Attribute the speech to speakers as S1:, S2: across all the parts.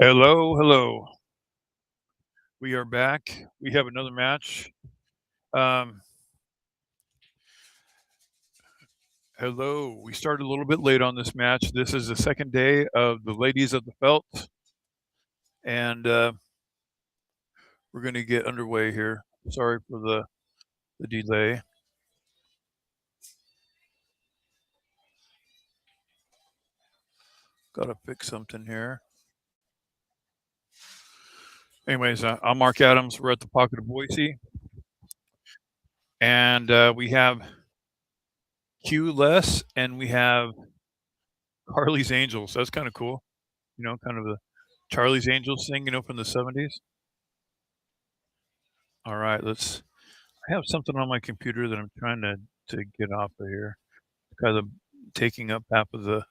S1: Hello, hello. We are back. We have another match. Um, hello. We started a little bit late on this match. This is the second day of the Ladies of the Felt, and we're going to get underway here. Sorry for the delay. Got to fix something here. Anyways, I'm Mark Adams. We're at the Pocket of Boise, and we have Q-less, and we have Carly's Angels. That's kind of cool. Kind of the Charlie's Angels thing, from the 70s. All right, I have something on my computer that I'm trying to get off of here. Kind of taking up half of the.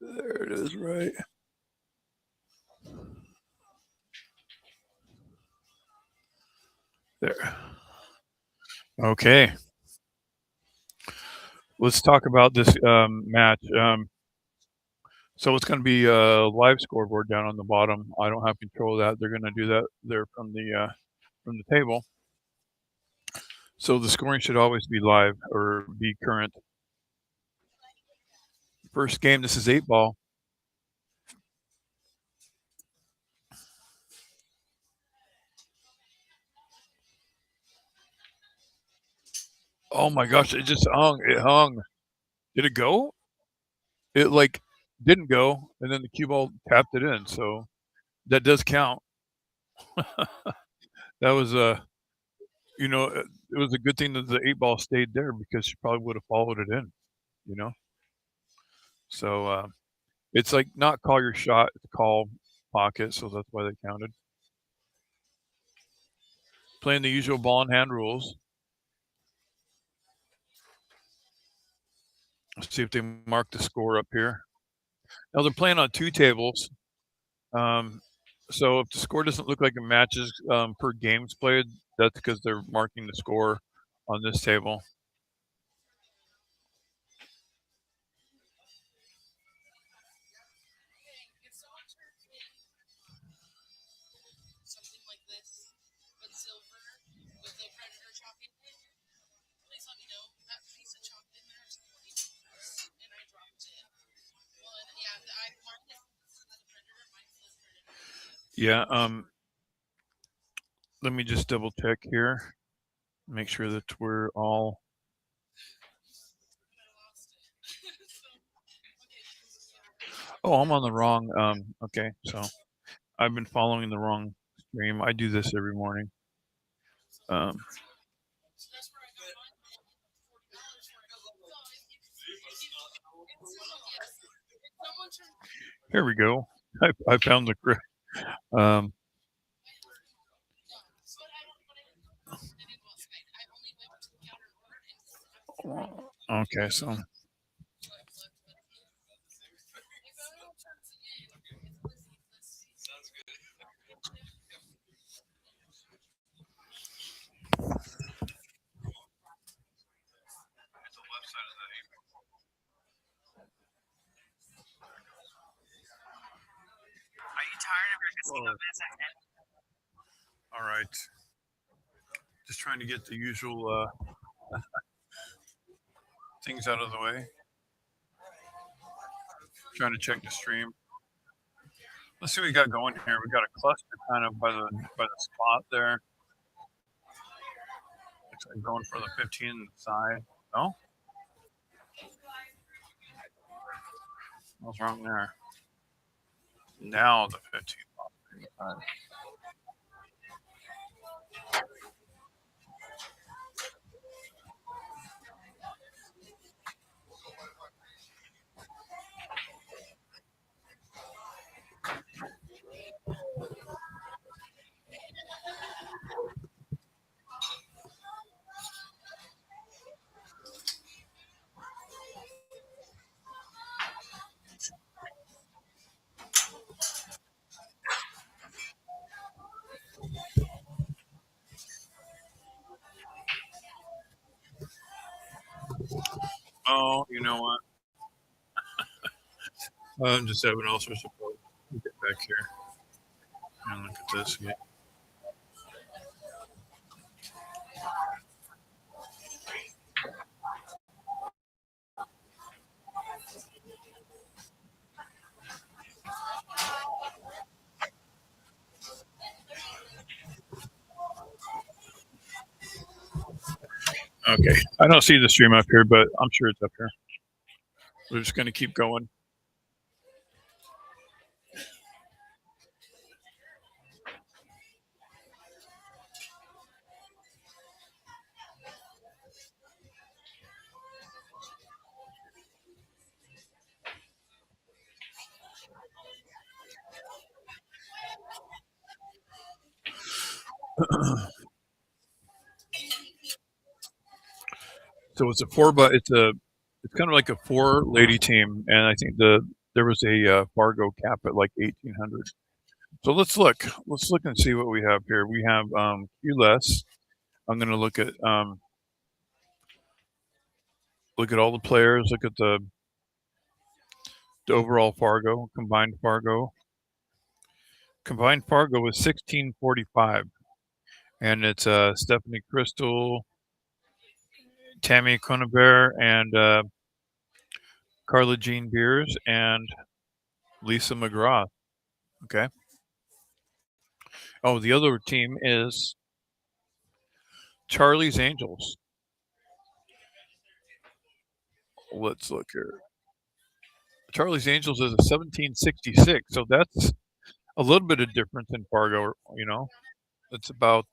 S1: There it is, right. There. Okay. Let's talk about this match. So it's going to be a live scoreboard down on the bottom. I don't have control of that. They're going to do that there from the table. So the scoring should always be live or be current. First game. This is 8-ball. Oh my gosh! It just hung. It hung. Did it go? It didn't go, and then the cue ball tapped it in. So that does count. That was it was a good thing that the 8-ball stayed there because she probably would have followed it in. You know, so it's like not call your shot, it's call pocket. So that's why they counted. Playing the usual ball in hand rules. Let's see if they mark the score up here. Now they're playing on two tables. So if the score doesn't look like it matches per games played, that's because they're marking the score on this table. Yeah. Let me just double check here. Make sure that we're all. Oh, I'm on the wrong. Okay, so I've been following the wrong stream. I do this every morning. Here we go. I found the correct. Okay, so. All right. Just trying to get the usual things out of the way. Trying to check the stream. Let's see what we got going here. We got a cluster kind of by the spot there. Looks like going for the 15 side. No? What's wrong there? Now the 15 side. Oh, you know what? I'm just having all sorts of problems. Let me get back here and look at this again. Okay. I don't see the stream up here, but I'm sure it's up here. We're just going to keep going. So it's it's kind of like a 4-lady team, and I think there was a Fargo cap at like 1,800. So let's look and see what we have here. We have QLess. I'm going to look at all the players. Look at the overall Fargo, combined Fargo. Combined Fargo was 1645, and it's Stephanie Crystal, Tammy Conabert, and Carla Jean Beers, and Lisa McGrath. Okay. Oh, the other team is Charlie's Angels. Let's look here. Charlie's Angels is a 1766, so that's a little bit of difference in Fargo. You know, it's about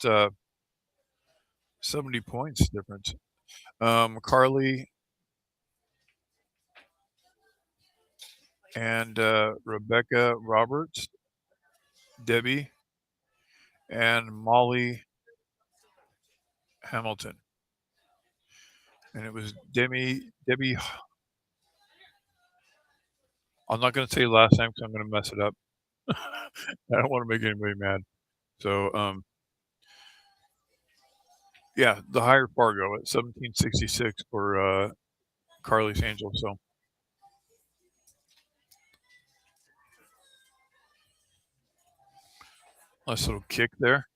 S1: 70 points difference. Carly and Rebecca Roberts, Debbie, and Molly Hamilton. And it was Debbie. I'm not going to say last name because I'm going to mess it up. I don't want to make anybody mad. So, yeah, the higher Fargo at 1766 for Carly's Angels. So, nice little kick there.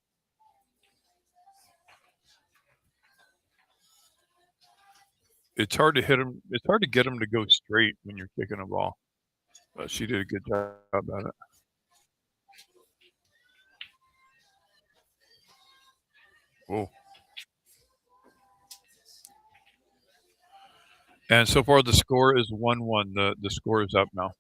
S1: It's hard to hit him. It's hard to get him to go straight when you're kicking a ball. But she did a good job at it. Oh. And so far the score is 1-1. The score is up now.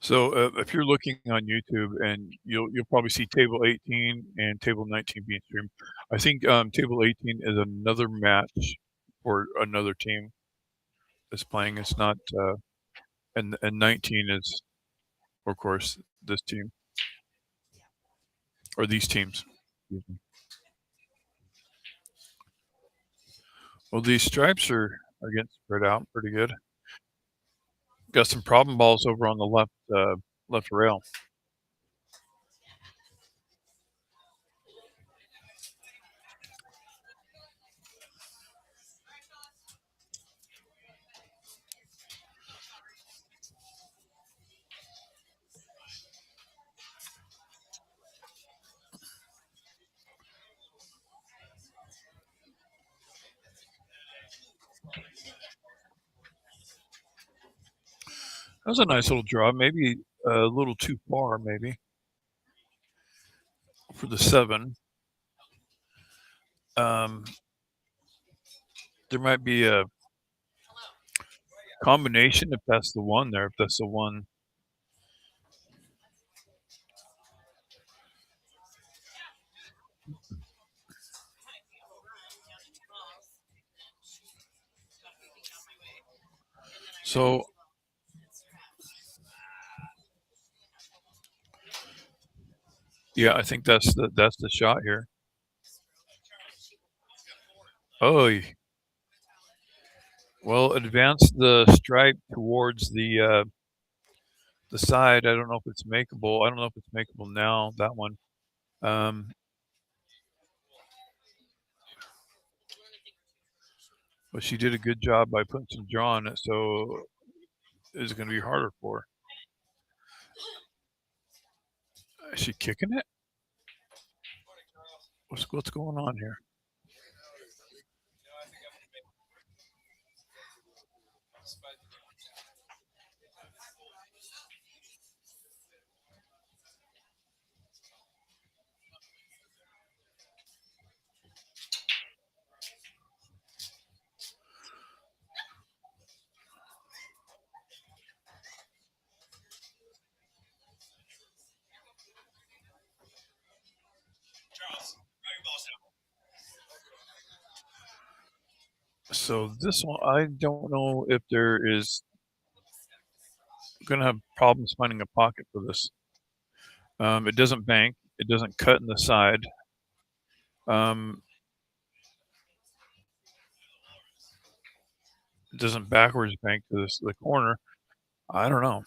S1: So if you're looking on YouTube, and you'll probably see table 18 and table 19 being streamed. I think table 18 is another match for another team that's playing. It's not and 19 is, of course, this team or these teams. Well, these stripes are getting spread out pretty good. Got some problem balls over on the left rail. That was a nice little draw. Maybe a little too far, maybe for the 7. There might be a combination if that's the one there. If that's the one. So yeah, I think that's the shot here. Oh, Well, advance the stripe towards the side. I don't know if it's makeable. I don't know if it's makeable now. That one. Um, but she did a good job by putting some draw on it, so it's going to be harder for her. Is she kicking it? What's going on here? So this one, I don't know if there is going to have problems finding a pocket for this. It doesn't bank. It doesn't cut in the side. Um, it doesn't backwards bank to the corner. I don't know.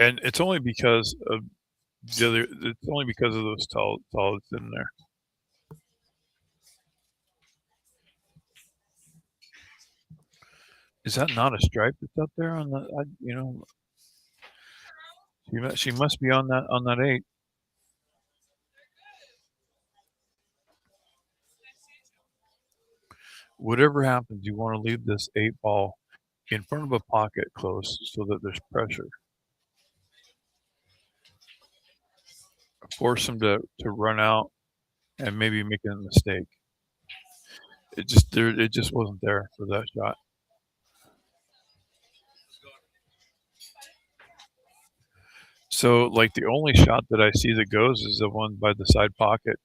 S1: And it's only because of the other. It's only because of those solids in there. Is that not a stripe that's up there on the? She must be on that 8. Whatever happens, you want to leave this 8 ball in front of a pocket close so that there's pressure. Force them to run out and maybe make a mistake. It just wasn't there for that shot. So like the only shot that I see that goes is the one by the side pocket,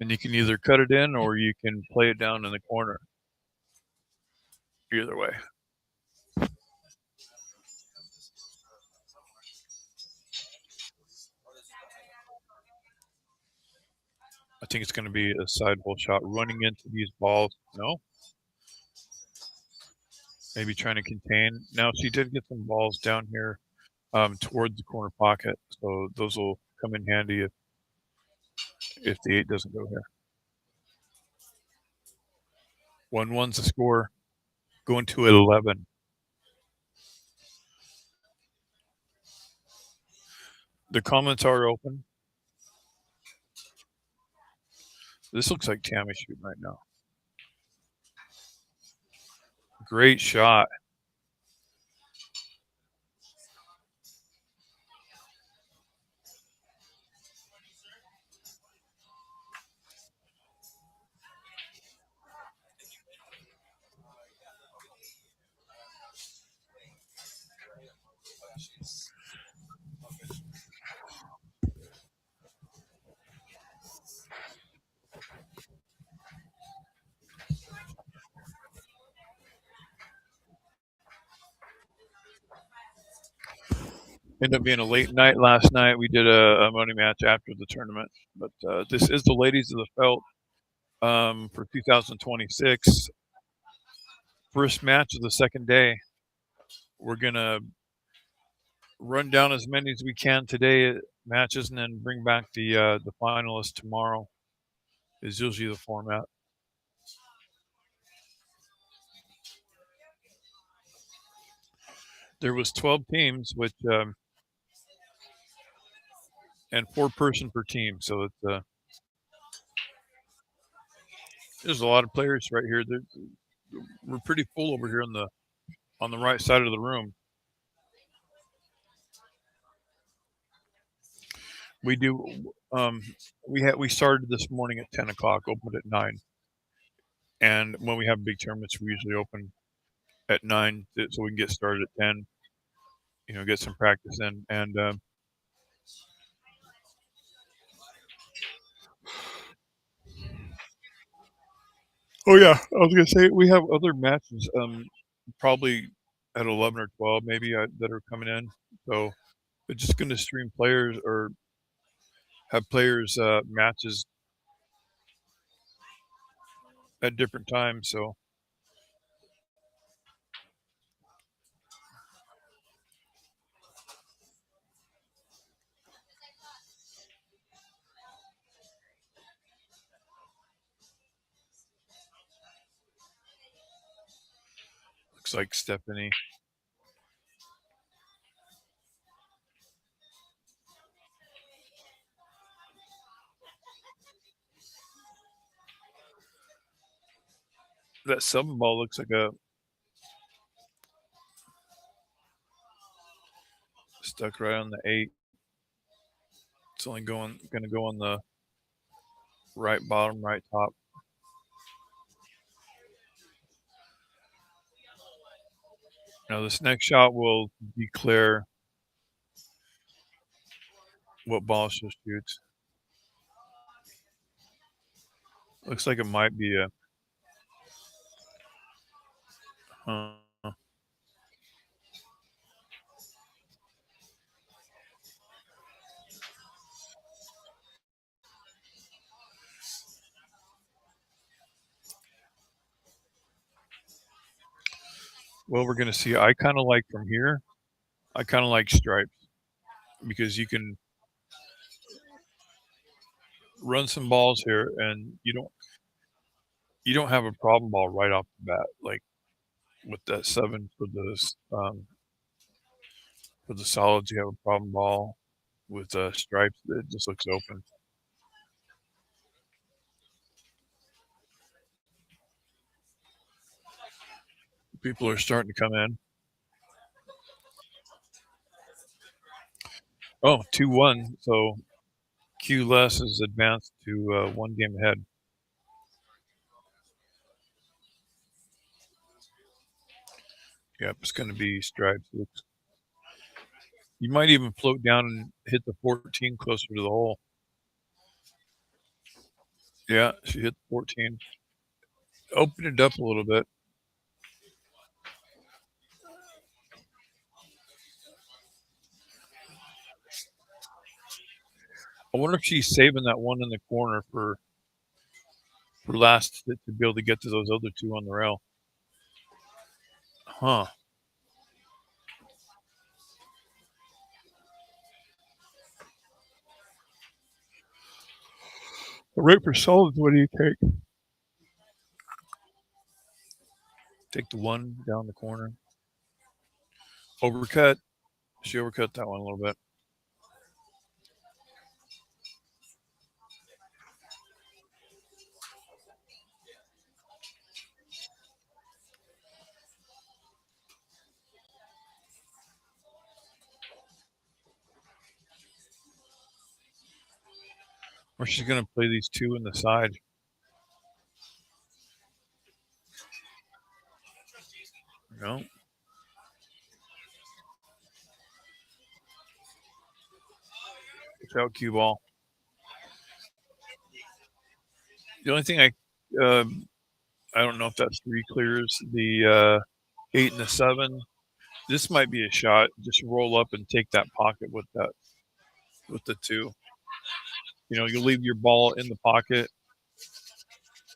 S1: and you can either cut it in or you can play it down in the corner. Either way. I think it's going to be a side hole shot running into these balls. No, maybe trying to contain. Now she did get some balls down here towards the corner pocket, so those will come in handy if the 8 doesn't go here. 1-1's the score. Going to 11. The comments are open. This looks like Tammy shooting right now. Great shot. Ended up being a late night last night. We did a money match after the tournament, but this is the ladies of the felt for 2026. First match of the second day. We're gonna run down as many as we can today matches, and then bring back the finalists tomorrow. Is usually the format. There was 12 teams, which and 4-person per team. So it's there's a lot of players right here. We're pretty full over here on the right side of the room. We do. We started this morning at 10 o'clock, opened at 9, and when we have big tournaments, we usually open at 9 so we can get started at 10. Get some practice in, and oh yeah, I was gonna say we have other matches, probably at 11 or 12 maybe that are coming in. So They're just going to stream players or have players matches at different times. So looks like Stephanie. That 7 ball looks like a stuck right on the 8. It's only going to go on the right bottom, right top. Now this next shot will declare what ball she shoots. Looks like it might be a. Well, we're gonna see. I kind of like from here. I kind of like stripes because you can run some balls here, and you don't have a problem ball right off the bat. Like with that 7 for the solids, you have a problem ball. With stripes, it just looks open. People are starting to come in. Oh, 2-1. So Q less is advanced to 1 game ahead. Yep, it's going to be stripes. You might even float down and hit the 14 closer to the hole. Yeah, she hit the 14. Open it up a little bit. I wonder if she's saving that one in the corner for last to be able to get to those other 2 on the rail. Huh. The rate for solids, what do you take? Take the 1 down the corner. Overcut. She overcut that one a little bit. Or she's going to play these 2 in the side. No. It's out cue ball. The only thing I don't know if that's 3 clears. The 8 and the 7. This might be a shot. Just roll up and take that pocket with the 2. You'll leave your ball in the pocket.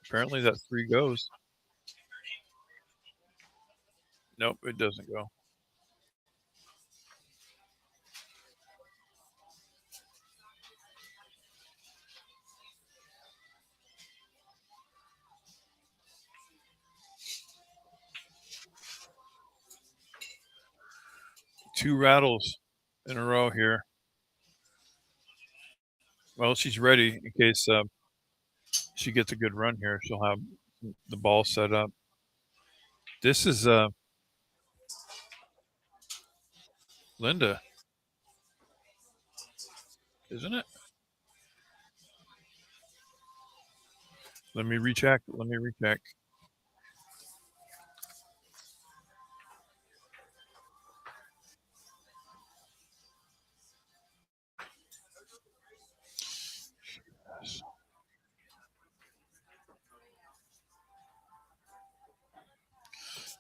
S1: Apparently that 3 goes. Nope, it doesn't go. Two rattles in a row here. Well, she's ready in case she gets a good run here. She'll have the ball set up. This is Linda, isn't it? Let me recheck.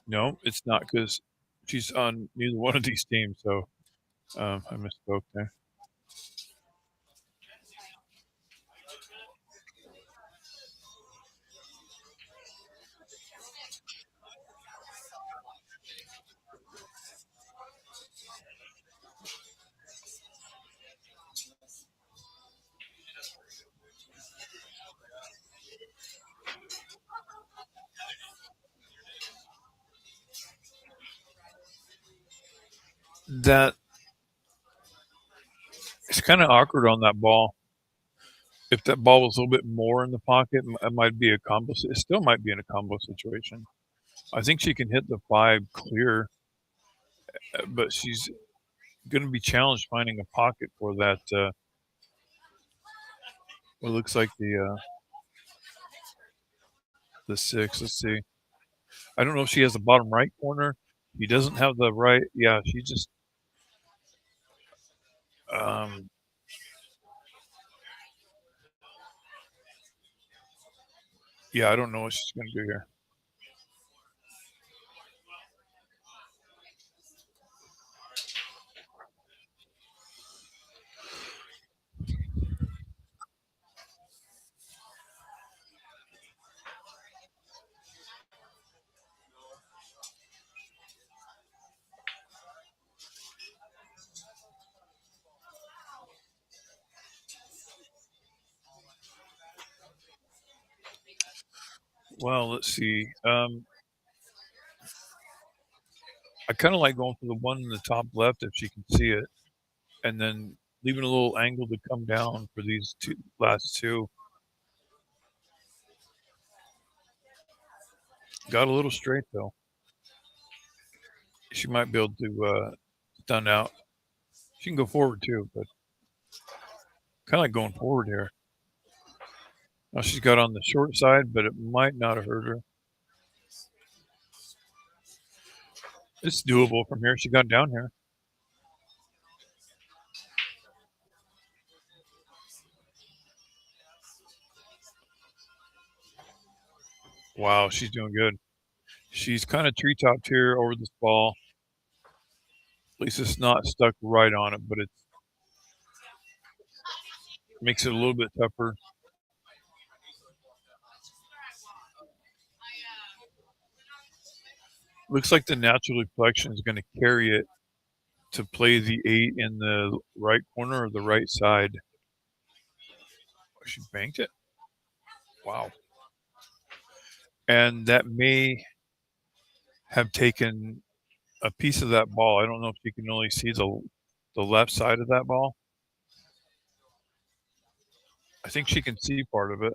S1: No, it's not because she's on neither one of these teams. So I misspoke there. That it's kind of awkward on that ball. If that ball was a little bit more in the pocket, it might be a combo. It still might be in a combo situation. I think she can hit the 5 clear, but she's going to be challenged finding a pocket for that. What looks like the 6. Let's see. I don't know if she has the bottom right corner. He doesn't have the right. Yeah, she just. Um, yeah, I don't know what she's going to do here. Well, let's see. I kind of like going for the one in the top left if she can see it, and then leaving a little angle to come down for these last two. Got a little straight though. She might be able to stun out. She can go forward too, but kind of like going forward here. Now she's got on the short side, but it might not have hurt her. It's doable from here. She got down here. Wow, she's doing good. She's kind of treetopped here over this ball. At least it's not stuck right on it, but it makes it a little bit tougher. Looks like the natural deflection is going to carry it to play the 8 in the right corner or the right side. She banked it. Wow. And that may have taken a piece of that ball. I don't know if you can only see the left side of that ball. I think she can see part of it.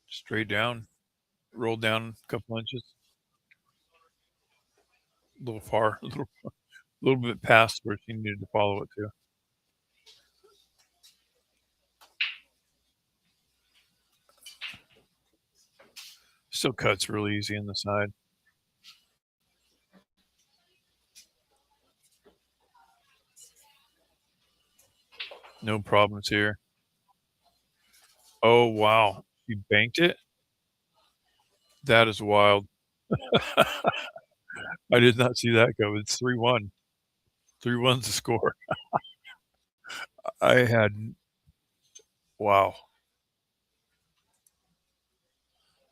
S1: Straight down, rolled down a couple inches, a little far, little bit past where she needed to follow it to. Still cuts really easy in the side. No problems here. Oh, wow. She banked it? That is wild. I did not see that go. It's 3-1. 3-1's the score. I had wow.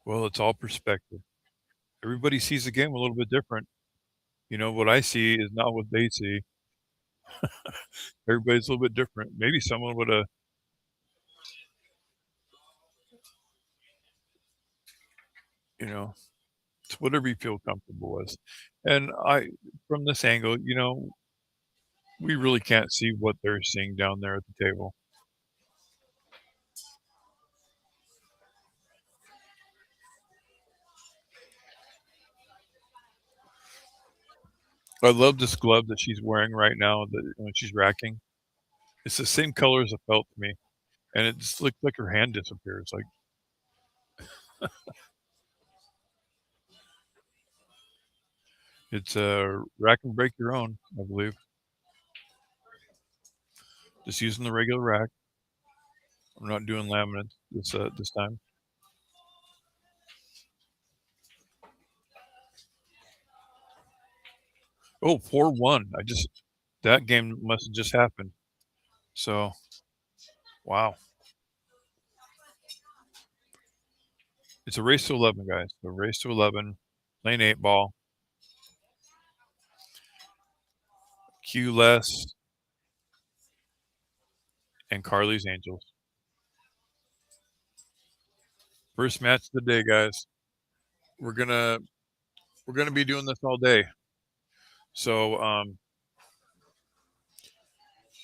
S1: Well, it's all perspective. Everybody sees the game a little bit different. You know, what I see is not what they see. Everybody's a little bit different. Maybe someone woulda, you know, it's whatever you feel comfortable with. And I from this angle, we really can't see what they're seeing down there at the table. I love this glove that she's wearing right now that when she's racking. It's the same color as a felt to me, and it just looks like her hand disappears. Like it's a rack and break your own, I believe. Just using the regular rack. I'm not doing laminates this time. Oh, 4-1. That game must have just happened. So, wow. It's a race to 11, guys. A race to 11. Lane 8 ball. Q less and Carly's Angels. First match of the day, guys. We're gonna be doing this all day. So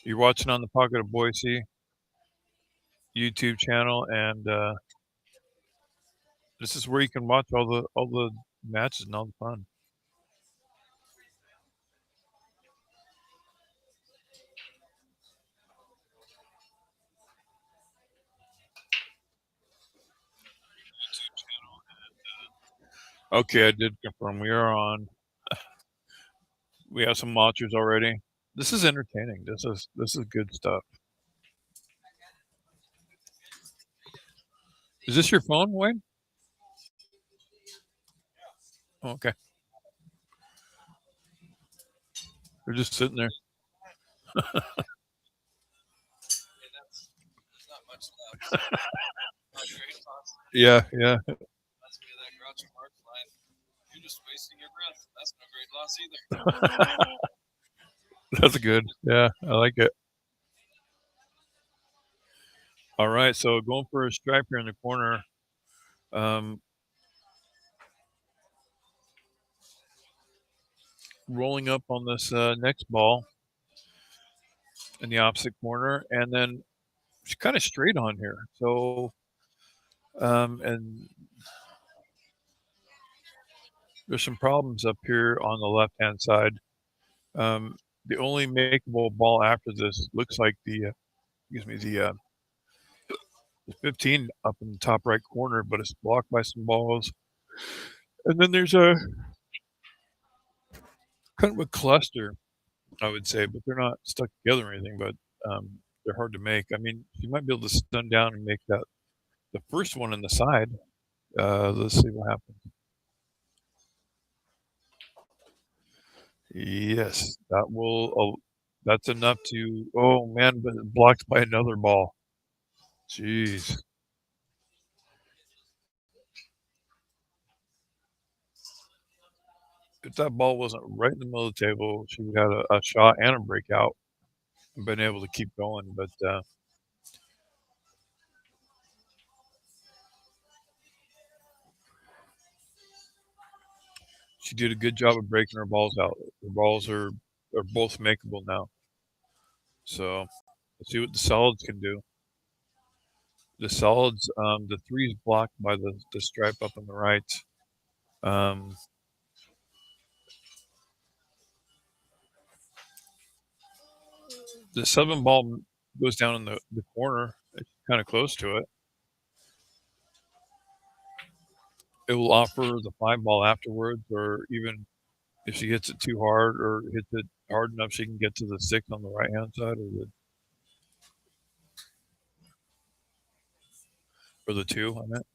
S1: you're watching on the Pocket of Boise YouTube channel, and this is where you can watch all the matches and all the fun. Okay, I did confirm we are on. We have some watchers already. This is entertaining. This is good stuff. Is this your phone, Wayne? Oh, okay. They're just sitting there. Yeah, yeah. That's good. Yeah, I like it. All right, so going for a stripe here in the corner. Um, rolling up on this next ball in the opposite corner, and then she's kind of straight on here. So, and there's some problems up here on the left-hand side. The only makeable ball after this looks like the 15 up in the top right corner, but it's blocked by some balls. And then there's a kind of a cluster, I would say, but they're not stuck together or anything, but they're hard to make. I mean, you might be able to stun down and make that the first one on the side. Let's see what happens. Yes, that will. Oh, that's enough to. Oh man, but blocked by another ball. Jeez. If that ball wasn't right in the middle of the table, she would have had a shot and a breakout and been able to keep going. But she did a good job of breaking her balls out. Her balls are both makeable now. So let's see what the solids can do. The solids, the three is blocked by the stripe up on the right. Um, the 7 ball goes down in the corner. It's kind of close to it. It will offer the 5 ball afterwards, or even if she hits it too hard or hits it hard enough, she can get to the 6 on the right hand side or the 2. I meant.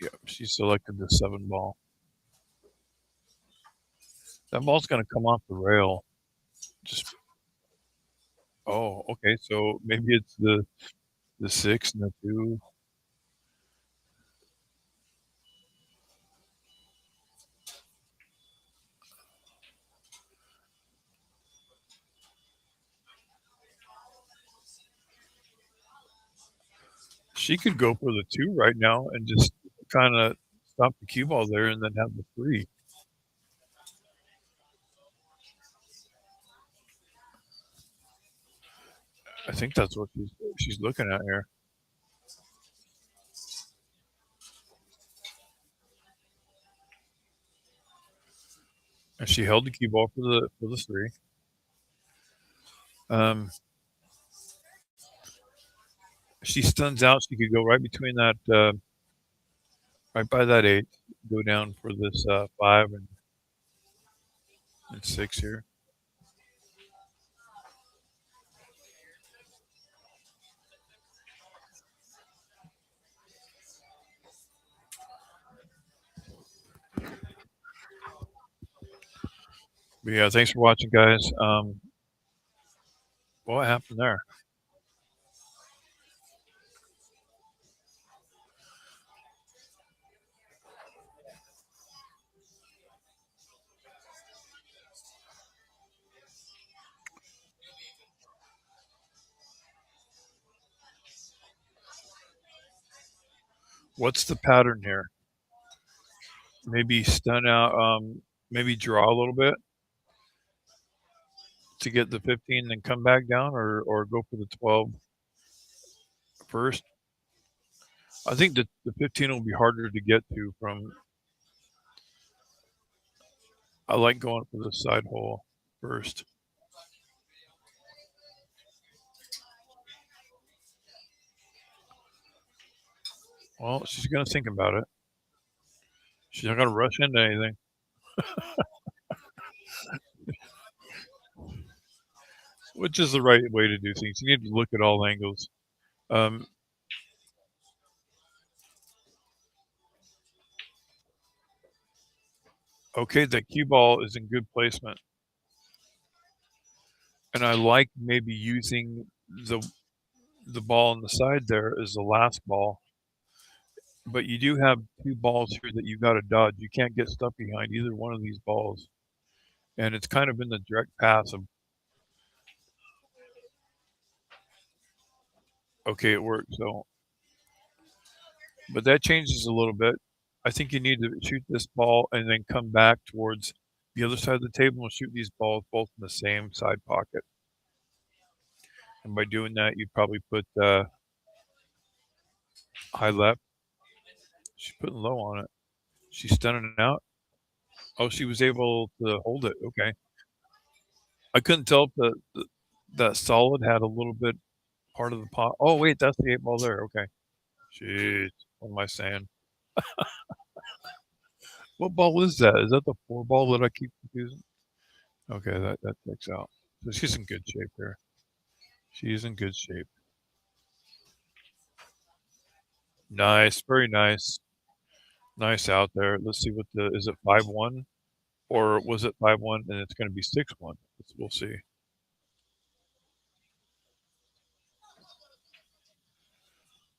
S1: Yeah, she selected the 7 ball. That ball's going to come off the rail. Just okay. So maybe it's the 6 and the 2. She could go for the 2 right now and just kind of stop the cue ball there and then have the 3. I think that's what she's looking at here. And she held the cue ball for the three. Um, she stuns out. She could go right between that, right by that 8, go down for this 5 and 6 here. But yeah, thanks for watching, guys. What happened there? What's the pattern here? Maybe stun out, maybe draw a little bit to get the 15 and come back down, or go for the 12 first. I think that the 15 will be harder to get to from. I like going for the side hole first. Well, she's going to think about it. She's not going to rush into anything. Which is the right way to do things. You need to look at all angles. Um, okay, the cue ball is in good placement. And I like maybe using the ball on the side there as the last ball. But you do have 2 balls here that you got to dodge. You can't get stuck behind either one of these balls. And it's kind of in the direct path of. Okay, it worked. So, but that changes a little bit. I think you need to shoot this ball and then come back towards the other side of the table and shoot these balls both in the same side pocket. And by doing that, you probably put high left. She's putting low on it. She's stunning it out. Oh, she was able to hold it. Okay. I couldn't tell if that solid had a little bit part of the pot. Oh, wait, that's the 8 ball there. Okay. Jeez. What am I saying? What ball is that? Is that the 4 ball that I keep confusing? Okay, that checks out. So she's in good shape here. She's in good shape. Nice, very nice. Nice out there. Let's see what is it 5-1? Or was it 5-1 and it's going to be 6-1? We'll see.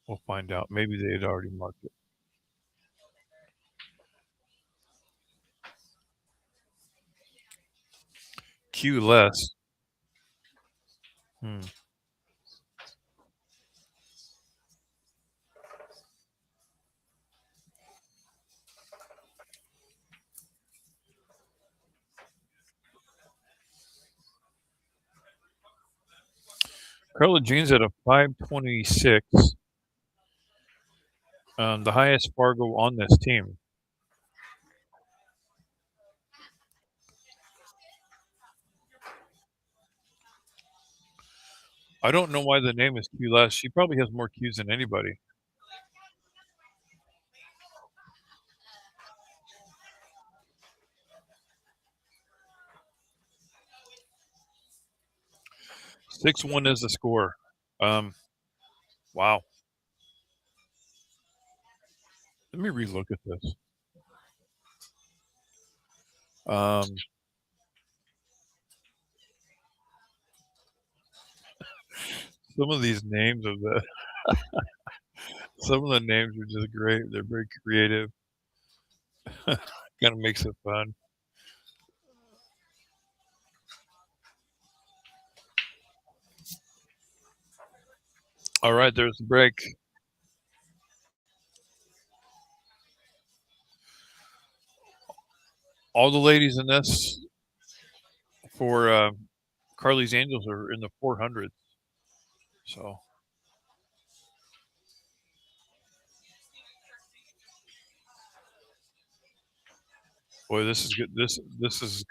S1: We'll find out. Maybe they had already marked it. Q less. Hmm. Carla Jean's at a 526. The highest Fargo on this team. I don't know why the name is Q less. She probably has more Qs than anybody. Six one is the score. Wow. Let me relook at this. Some of these names of the some of the names are just great. They're very creative. Kind of makes it fun. All right, there's the break. All the ladies in this for Carly's Angels are in the 400s. So Boy, this is good. This is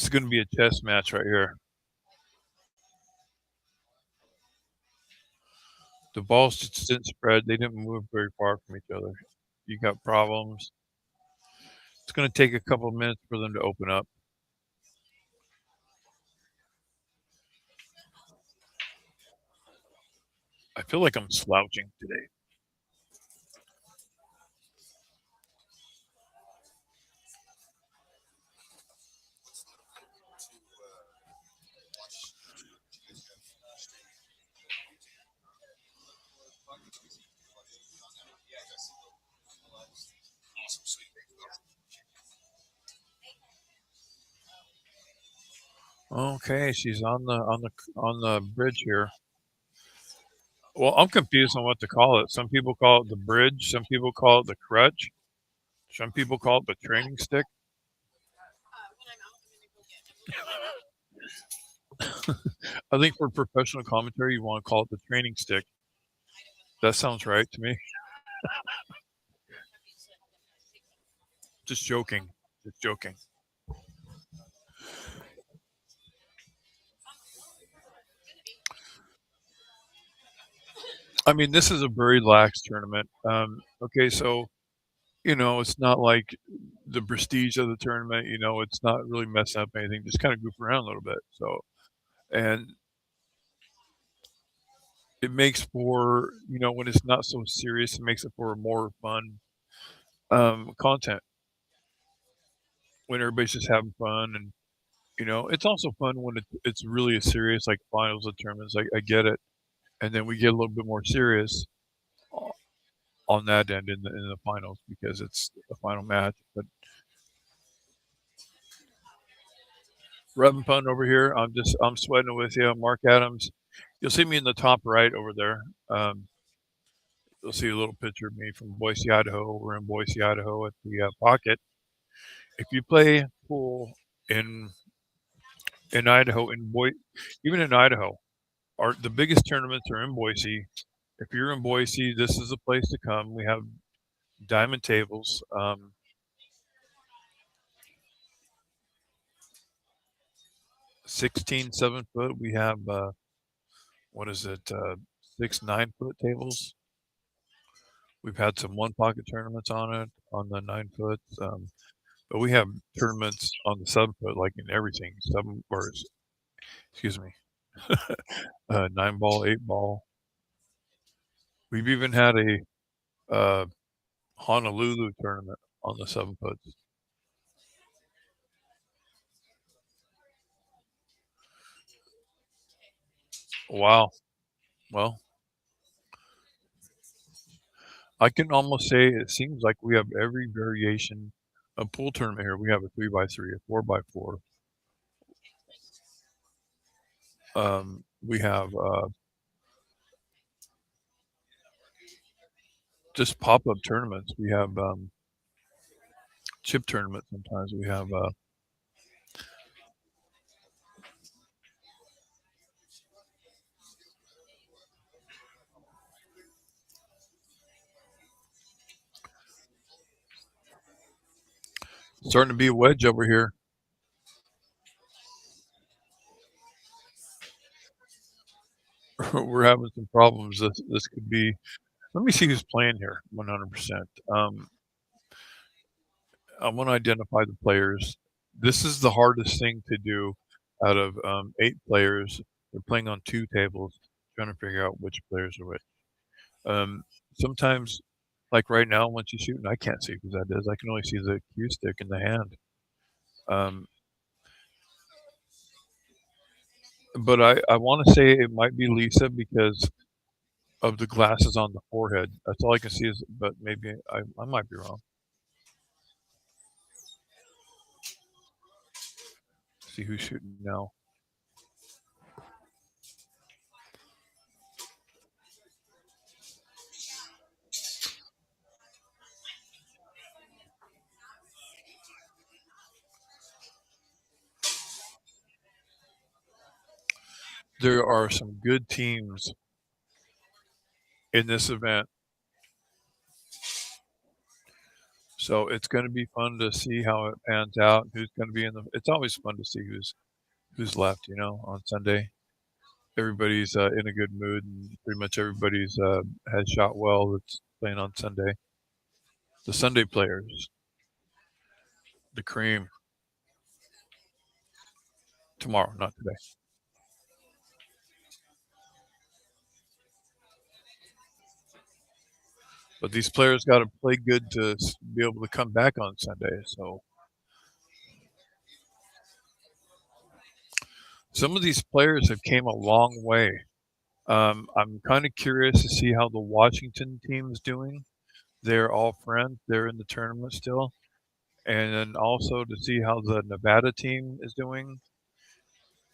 S1: gonna be a chess match right here. The balls just didn't spread. They didn't move very far from each other. You got problems. It's gonna take a couple of minutes for them to open up. I feel like I'm slouching today. Okay, she's on the bridge here. Well, I'm confused on what to call it. Some people call it the bridge. Some people call it the crutch. Some people call it the training stick. I think for professional commentary, you want to call it the training stick. That sounds right to me. Just joking. Just joking. I mean, this is a very lax tournament. Okay, so it's not like the prestige of the tournament. It's not really messing up anything. Just kind of goof around a little bit. So, and it makes for when it's not so serious, it makes it for more fun content when everybody's just having fun. And it's also fun when it's really a serious like finals of tournaments. I get it, and then we get a little bit more serious on that end in the finals because it's a final match. But we're having fun over here. I'm sweating with you, Mark Adams. You'll see me in the top right over there. You'll see a little picture of me from Boise, Idaho. We're in Boise, Idaho at the Pocket. If you play pool in Idaho, even in Idaho, the biggest tournaments are in Boise. If you're in Boise, this is a place to come. We have diamond tables. 16 7 foot. We have what is it? 6 9 foot tables. We've had some one pocket tournaments on it on the 9 foot. But we have tournaments on the 7 foot, like in everything. Excuse me, 9 ball, 8 ball. We've even had a Honolulu tournament on the 7 foots. Wow. Well, I can almost say it seems like we have every variation of pool tournament here. We have a 3x3, a 4x4. We have just pop-up tournaments. We have chip tournaments. Sometimes we have starting to be a wedge over here. We're having some problems. This could be. Let me see who's playing here. 100%. I want to identify the players. This is the hardest thing to do out of 8 players. They're playing on 2 tables, trying to figure out which players are which. Sometimes, like right now, once you shoot, and I can't see who that is. I can only see the cue stick in the hand. Um, but I want to say it might be Lisa because of the glasses on the forehead. That's all I can see is, but maybe I might be wrong. See who's shooting now. There are some good teams in this event. So it's going to be fun to see how it pans out. Who's going to be in the? It's always fun to see who's left. On Sunday, everybody's in a good mood, and pretty much everybody's has shot well. That's playing on Sunday. The Sunday players, the cream, tomorrow, not today. But these players got to play good to be able to come back on Sunday. So some of these players have came a long way. I'm kind of curious to see how the Washington team is doing. They're all friends. They're in the tournament still. And then also to see how the Nevada team is doing.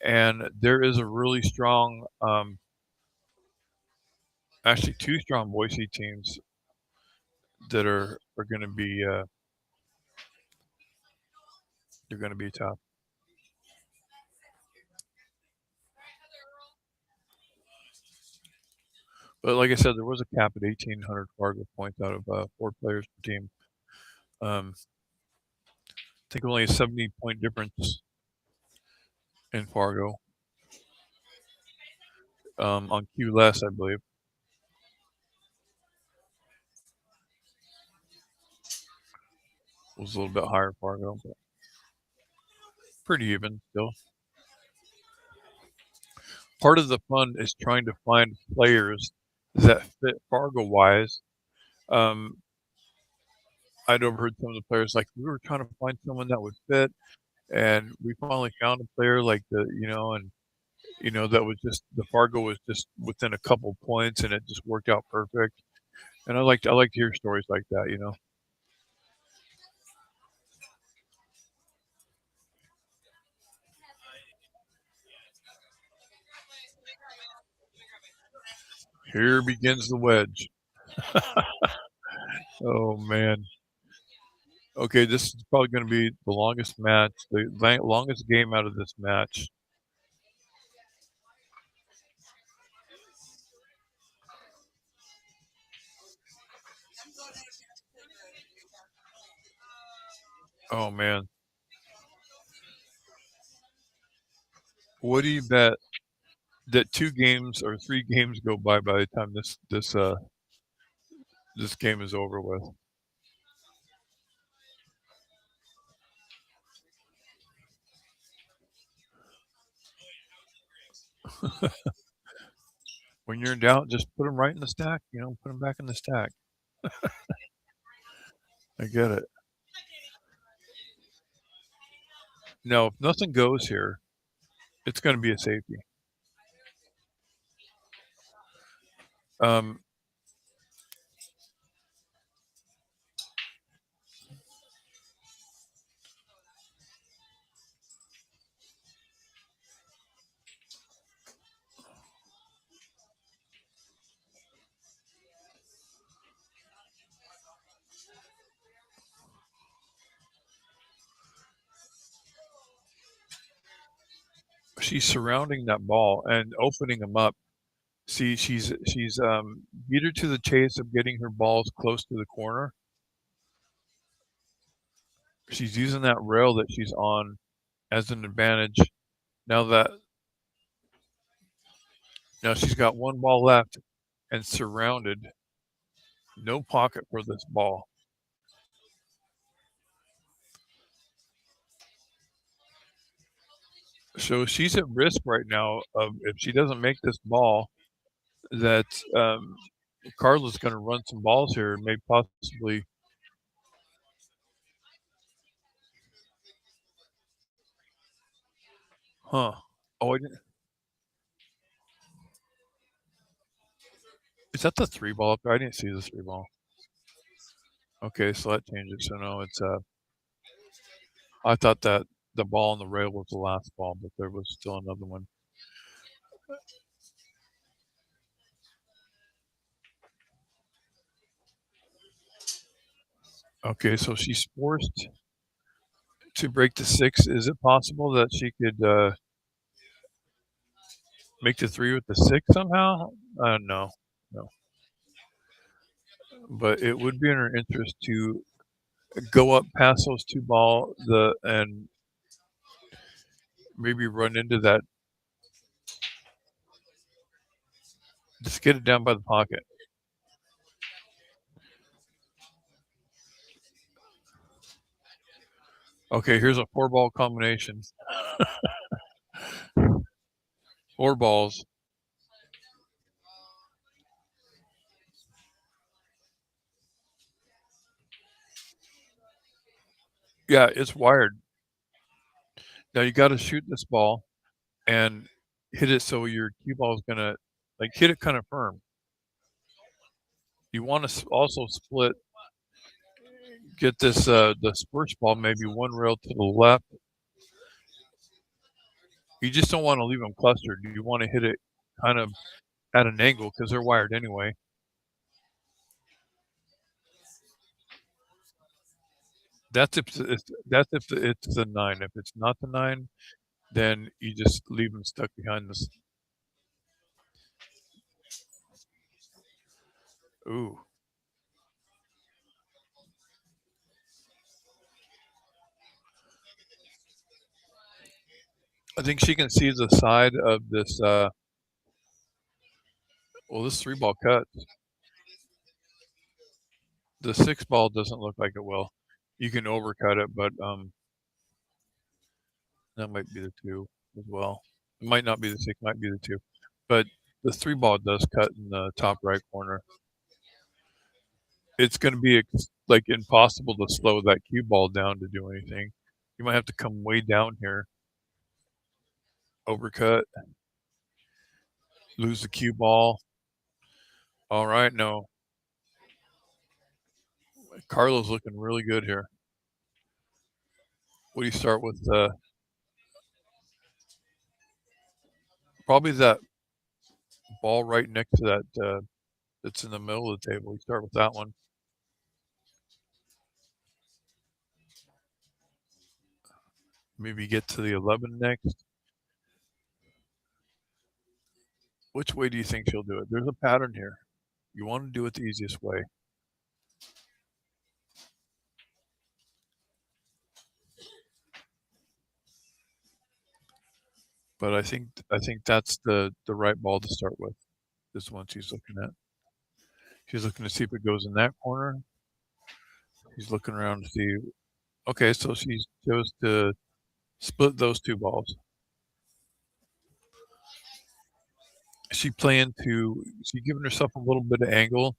S1: And there is a really strong, actually two strong Boise teams that are going to be they're going to be tough. But like I said, there was a cap at 1,800 Fargo points out of 4 players per team. I think only a 70-point difference in Fargo. On Q less, I believe. It was a little bit higher Fargo, but pretty even still. Part of the fun is trying to find players that fit Fargo-wise. I'd overheard some of the players like, we were trying to find someone that would fit, and we finally found a player like that was just the Fargo was just within a couple points, and it just worked out perfect. And I like to hear stories like that. Here begins the wedge. Oh man. Okay, this is probably going to be the longest match, the longest game out of this match. Oh man. What do you bet that 2 games or 3 games go by the time this game is over with? When you're in doubt, just put them right in the stack, put them back in the stack. I get it. No, if nothing goes here, it's gonna be a safety. Um, she's surrounding that ball and opening them up. See, she's beat her to the chase of getting her balls close to the corner. She's using that rail that she's on as an advantage. Now that now she's got one ball left and surrounded. No pocket for this ball. So she's at risk right now of if she doesn't make this ball, that Carla's going to run some balls here and may possibly. Huh. Oh, I didn't. Is that the 3 ball up there? I didn't see the 3 ball. Okay, so that changes. So no, it's I thought that the ball on the rail was the last ball, but there was still another one. Okay, so she's forced to break the 6. Is it possible that she could make the 3 with the 6 somehow? No. But it would be in her interest to Go up past those two ball and maybe run into that. Just get it down by the pocket. Okay, here's a 4-ball combination. 4 balls. Yeah, it's wired. Now you got to shoot this ball and hit it so your cue ball is gonna like hit it kind of firm. You want to also split. Get this the first ball maybe one rail to the left. You just don't want to leave them clustered. You want to hit it kind of at an angle because they're wired anyway. That's if it's the 9. If it's not the 9, then you just leave them stuck behind this. Ooh, I think she can see the side of this. Well, this 3-ball cut. The 6-ball doesn't look like it will. You can overcut it, but that might be the 2 as well. It might not be the 6, might be the 2, but the 3-ball does cut in the top right corner. It's going to be like impossible to slow that cue ball down to do anything. You might have to come way down here, overcut, lose the cue ball. All right, no. Carlo's looking really good here. What do you start with? Probably that ball right next to that that's in the middle of the table. You start with that one. Maybe get to the 11 next. Which way do you think she'll do it? There's a pattern here. You want to do it the easiest way. But I think that's the right ball to start with. This one she's looking at. She's looking to see if it goes in that corner. She's looking around to see. Okay, so she chose to split those 2 balls. She playing to. She giving herself a little bit of angle.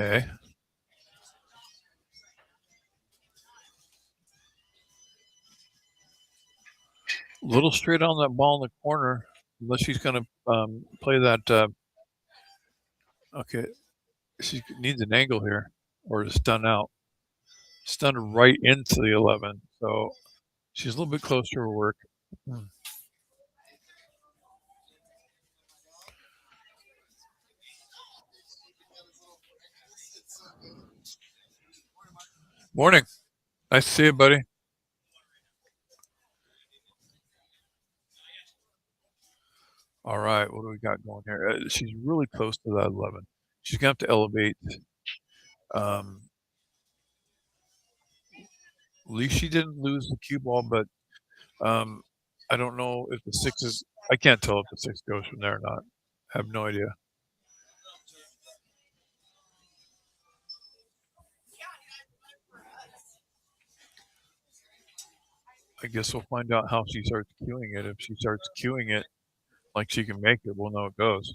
S1: Okay. A little straight on that ball in the corner, unless she's going to play that. Okay, she needs an angle here, or to stun out. Stun right into the 11. So she's a little bit closer to her work. Morning. Nice to see you, buddy. All right, what do we got going here? She's really close to that 11. She's gonna have to elevate. Um, at least she didn't lose the cue ball, but um, I don't know if the 6 is. I can't tell if the 6 goes from there or not. I have no idea. I guess we'll find out how she starts cueing it. If she starts cueing it like she can make it, we'll know it goes.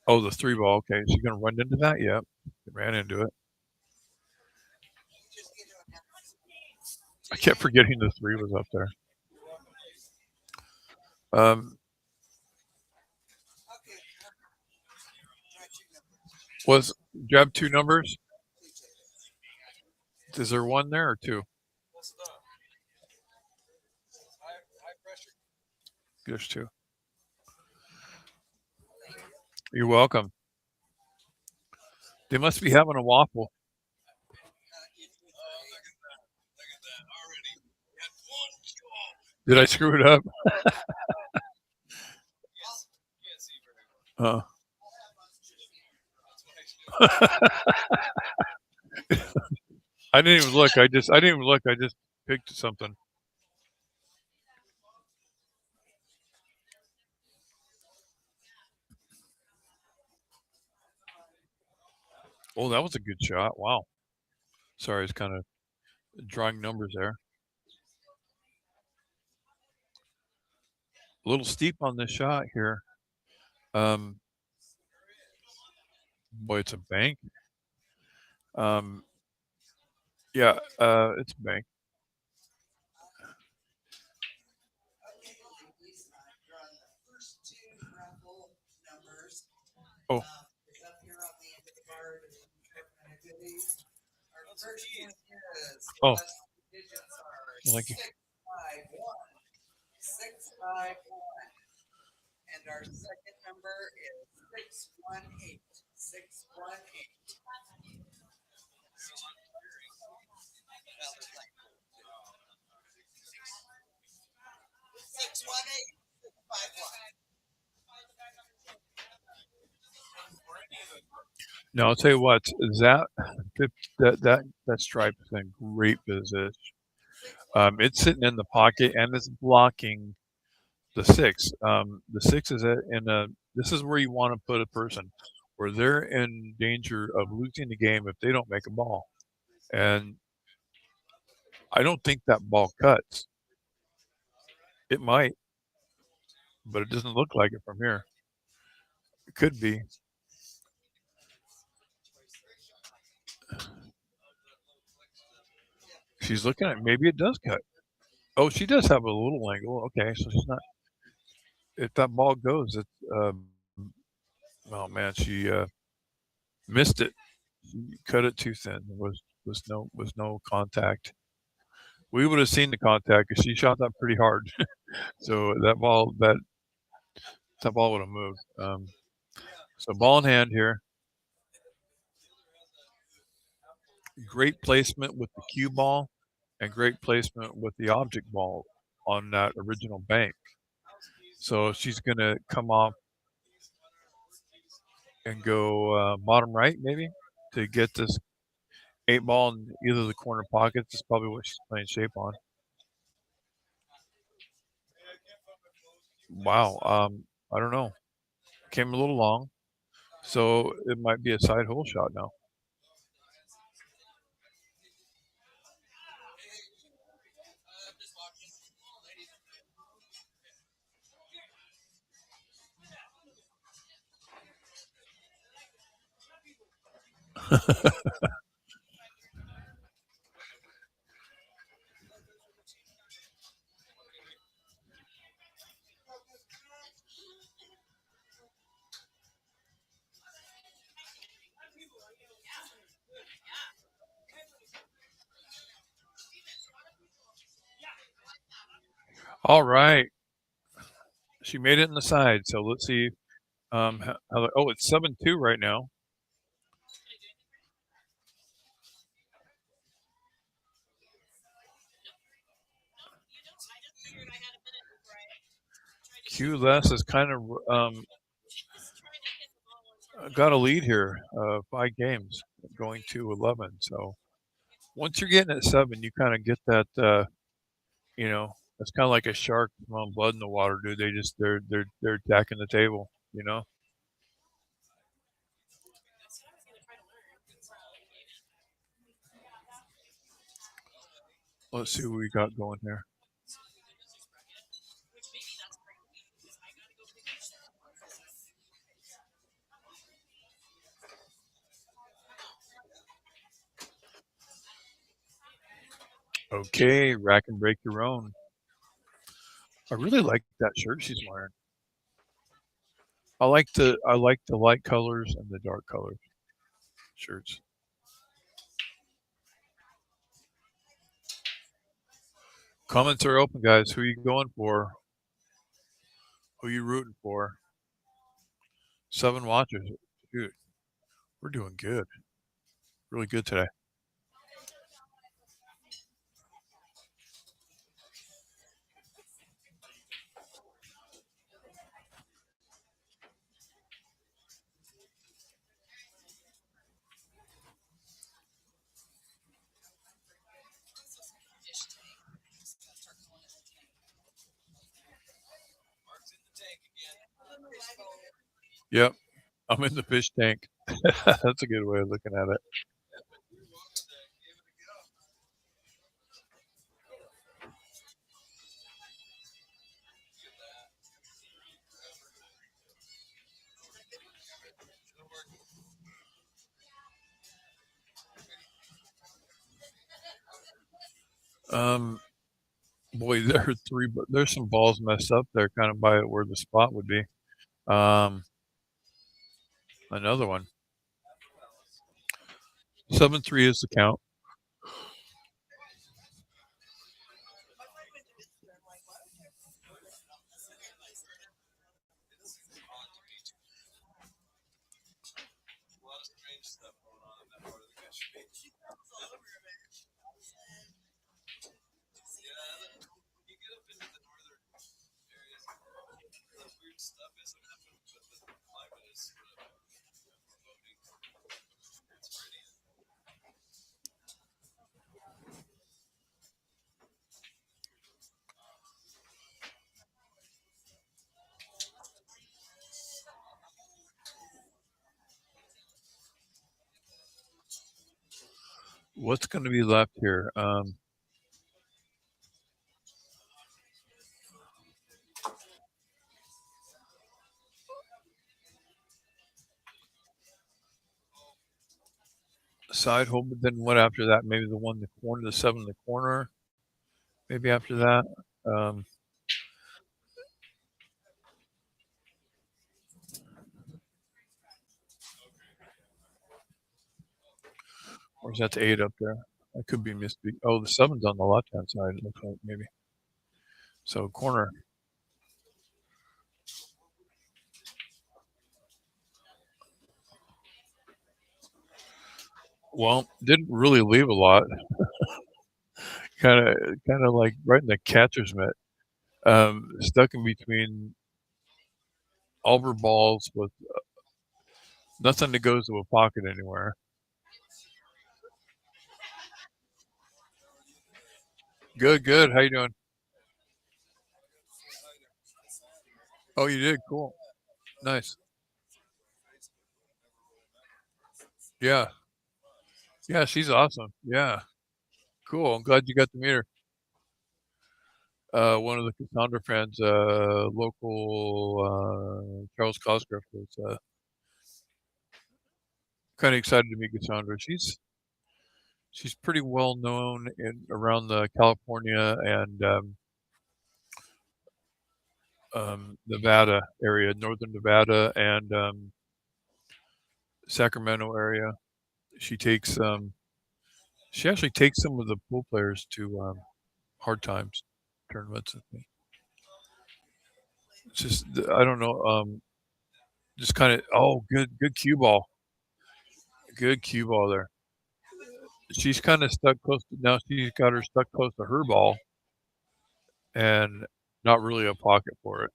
S1: Oh, the 3-ball. Okay, she's gonna run into that. Yep, ran into it. I kept forgetting the 3 was up there. Um, Do you have two numbers? Is there one there or two? There's two. You're welcome. They must be having a waffle. Did I screw it up? Uh, I didn't even look. I didn't even look. I just picked something. Oh, that was a good shot. Wow. Sorry, it's kind of drawing numbers there. A little steep on this shot here. Um, Boy, it's a bank. Um, yeah, it's a bank. Oh, oh, like no. I'll tell you what. That stripe is in great position. It's sitting in the pocket and it's blocking the six. The six is in a. This is where you want to put a person, where they're in danger of losing the game if they don't make a ball. And I don't think that ball cuts. It might, but it doesn't look like it from here. It could be. She's looking at. Maybe it does cut. Oh, she does have a little angle. Okay, so she's not. If that ball goes, it's. Oh man, she missed it. She cut it too thin. There was no contact. We would have seen the contact because she shot that pretty hard. So that ball would have moved. So ball in hand here. Great placement with the cue ball, and great placement with the object ball on that original bank. So she's gonna come off and go bottom right maybe to get this eight ball in either the corner pockets. Is probably what she's playing shape on. Wow. I don't know. Came a little long, so it might be a side hole shot now. All right, she made it in the side. So let's see. Oh, it's 7-2 right now. Q Les is kind of got a lead here, 5 games going to 11. So once you're getting at 7, you kind of get that. It's kind of like a shark throwing blood in the water, dude. They're attacking the table. Let's see what we got going here. Okay, rack and break your own. I really like that shirt she's wearing. I like the light colors and the dark colors. shirts. Comments are open, guys. Who you going for? Who you rooting for? 7 watchers. Dude, we're doing good. Really good today. Yep, I'm in the fish tank. That's a good way of looking at it. Um, boy, there's some balls messed up there, kind of by where the spot would be. Another one. 7-3 is the count. What's going to be left here? Side hole, but then what after that? Maybe the 1 in the corner, the 7 in the corner. Maybe after that. Or is that the 8 up there? I could be misspeak. Oh, the 7's on the left-hand side, it looks like, maybe. So corner. Well, didn't really leave a lot. Kinda like right in the catcher's mitt. Stuck in between Auburn balls with nothing that goes to a pocket anywhere. Good, good. How you doing? Oh, you did? Cool. Nice. Yeah. Yeah, she's awesome. Yeah. Cool. I'm glad you got to meet her. One of the Cassandra fans, local, Charles Cosgrove was, kinda excited to meet Cassandra. She's pretty well known in around the California and, Nevada area, Northern Nevada and, Sacramento area. She takes, she actually takes some of the pool players to, hard times tournaments with me. It's just, I don't know, just kinda good cue ball. Good cue ball there. She's kinda stuck close to now she's got her stuck close to her ball and not really a pocket for it.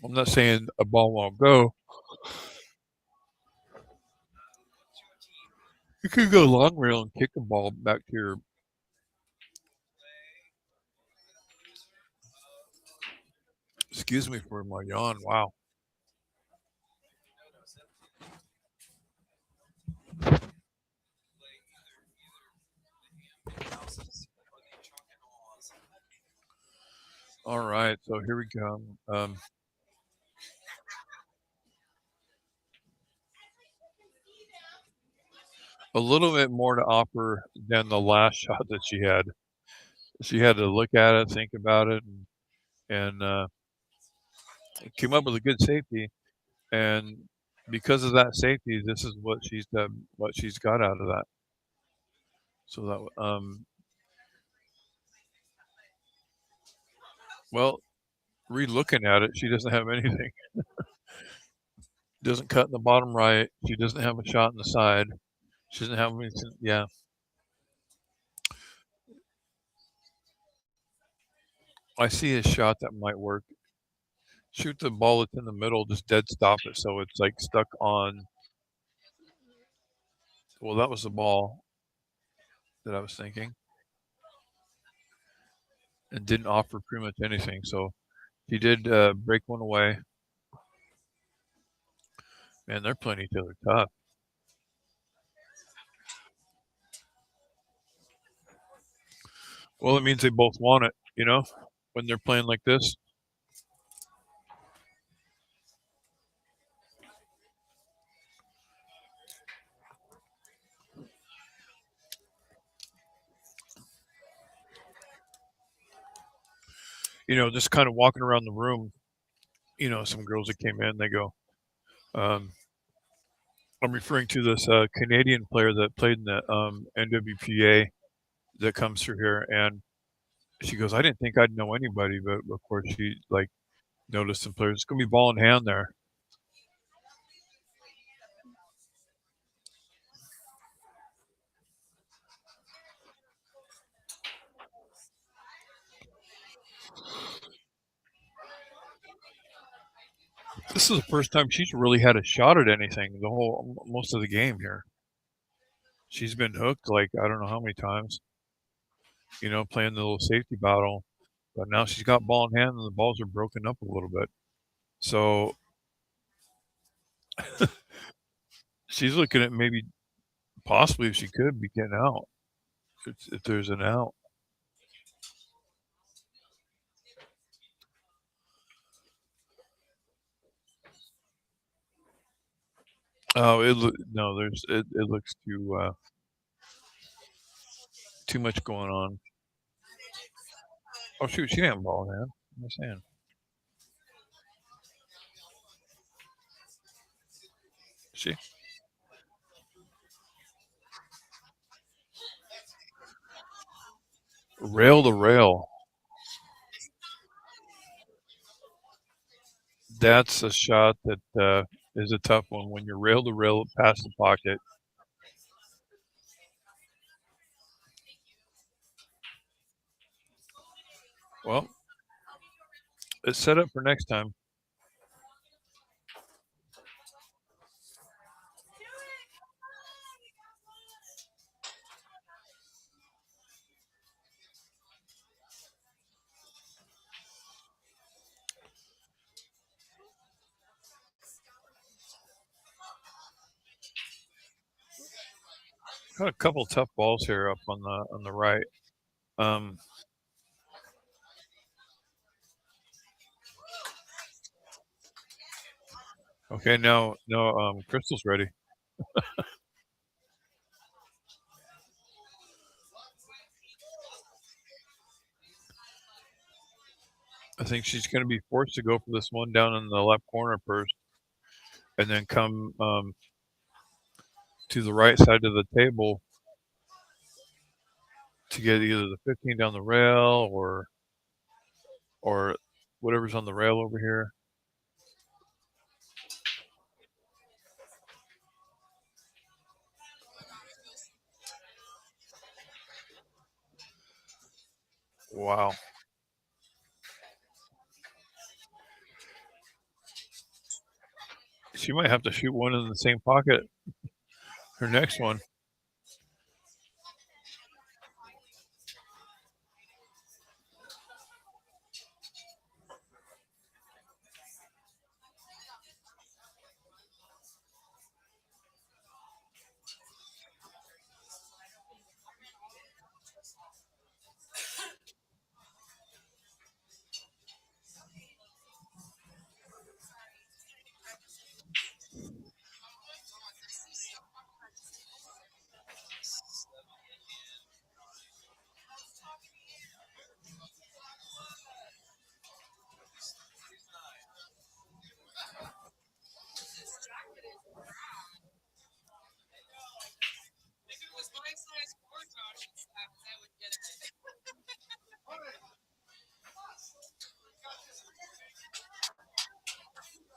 S1: I'm not saying a ball won't go. You could go long rail and kick the ball back to your excuse me for my yawn, wow. Alright, so here we go. A little bit more to offer than the last shot that she had. She had to look at it, think about it, and came up with a good safety. and because of that safety, this is what she's got out of that. So that well, re-looking at it, she doesn't have anything. Doesn't cut in the bottom right. She doesn't have a shot in the side. She doesn't have anything. Yeah, I see a shot that might work. Shoot the ball that's in the middle, just dead stop it so it's like stuck on. Well, that was the ball that I was thinking, and didn't offer pretty much anything. So he did break one away. Man, they're playing each other tough. Well, it means they both want it, when they're playing like this. Just kind of walking around the room, some girls that came in, they go, um, I'm referring to this Canadian player that played in the NWPA that comes through here, and she goes, I didn't think I'd know anybody, but of course she like noticed some players. It's gonna be ball in hand there. This is the first time she's really had a shot at anything the whole most of the game here. She's been hooked like I don't know how many times, playing the little safety battle. But now she's got ball in hand and the balls are broken up a little bit. So she's looking at maybe possibly if she could be getting out. If there's an out. Oh, no, it looks too much going on. Oh shoot, she didn't have ball in hand. I'm just saying. She rail to rail. That's a shot that is a tough one when you're rail to rail past the pocket. Well, it's set up for next time. Got a couple tough balls here up on the right. Um, okay, now Crystal's ready. I think she's going to be forced to go for this one down in the left corner first, and then come to the right side of the table to get either the 15 down the rail or whatever's on the rail over here. Wow. She might have to shoot one in the same pocket. Her next one.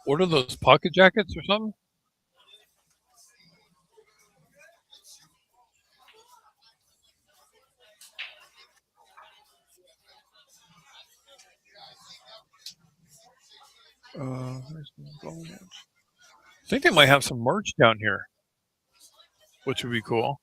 S1: What are those, pocket jackets or something? I think they might have some merch down here, which would be cool.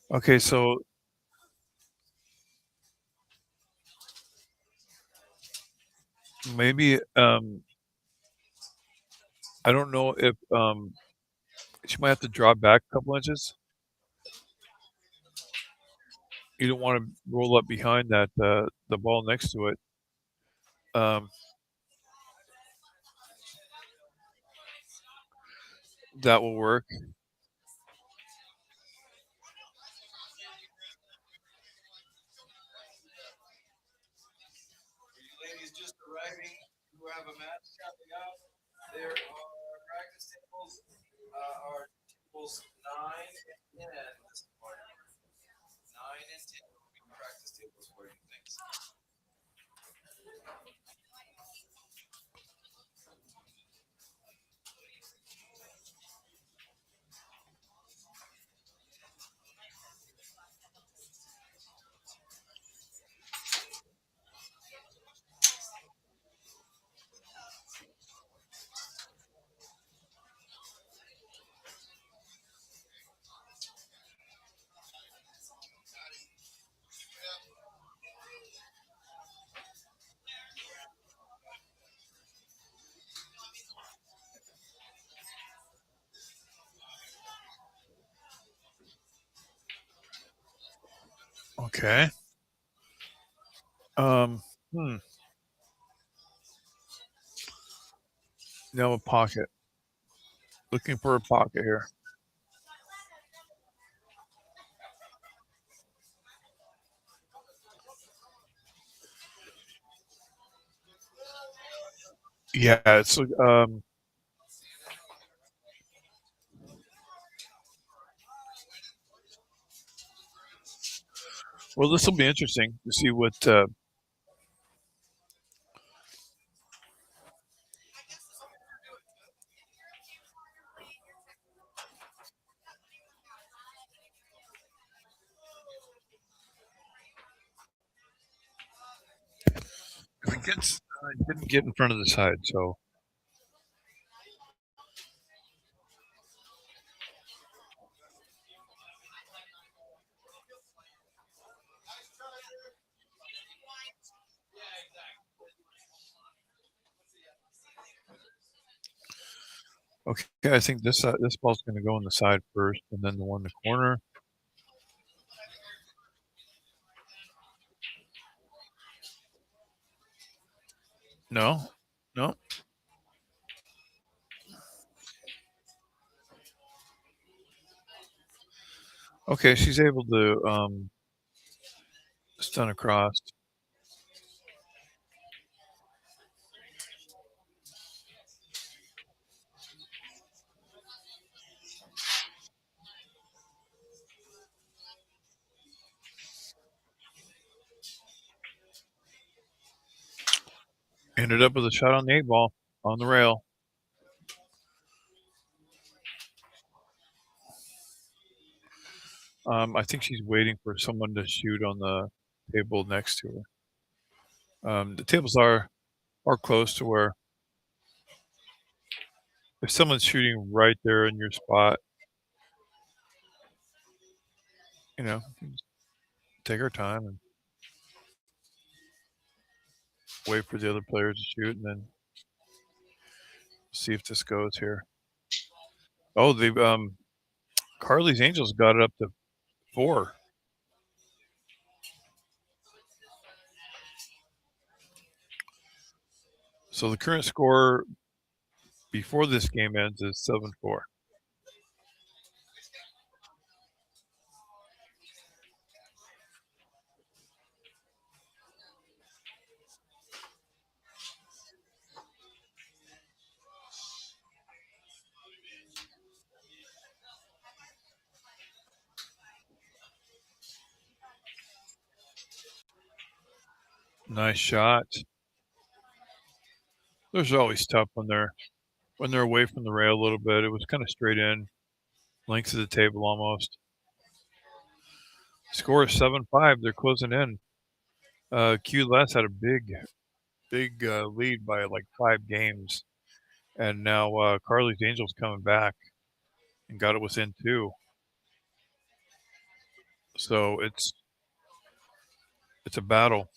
S1: Okay, so maybe I don't know if she might have to draw back a couple inches. You don't want to roll up behind that the ball next to it. Um, that will work. Okay. Um, hmm. Now a pocket. Looking for a pocket here. Yeah, it's well, this will be interesting to see what if it gets. It didn't get in front of the side, so okay. I think this ball's going to go on the side first, and then the one in the corner. No, no. Okay, she's able to stun across. Ended up with a shot on the 8 ball on the rail. I think she's waiting for someone to shoot on the table next to her. The tables are close to where if someone's shooting right there in your spot, you know, take our time and wait for the other players to shoot, and then see if this goes here. Oh, the Carly's Angels got it up to 4. So the current score before this game ends is 7-4. Nice shot. Those are always tough when they're away from the rail a little bit. It was kind of straight in, length of the table almost. Score is 7-5. They're closing in. QLS had a big lead by like 5 games, and now Carly's Angels coming back and got it within 2. So it's a battle.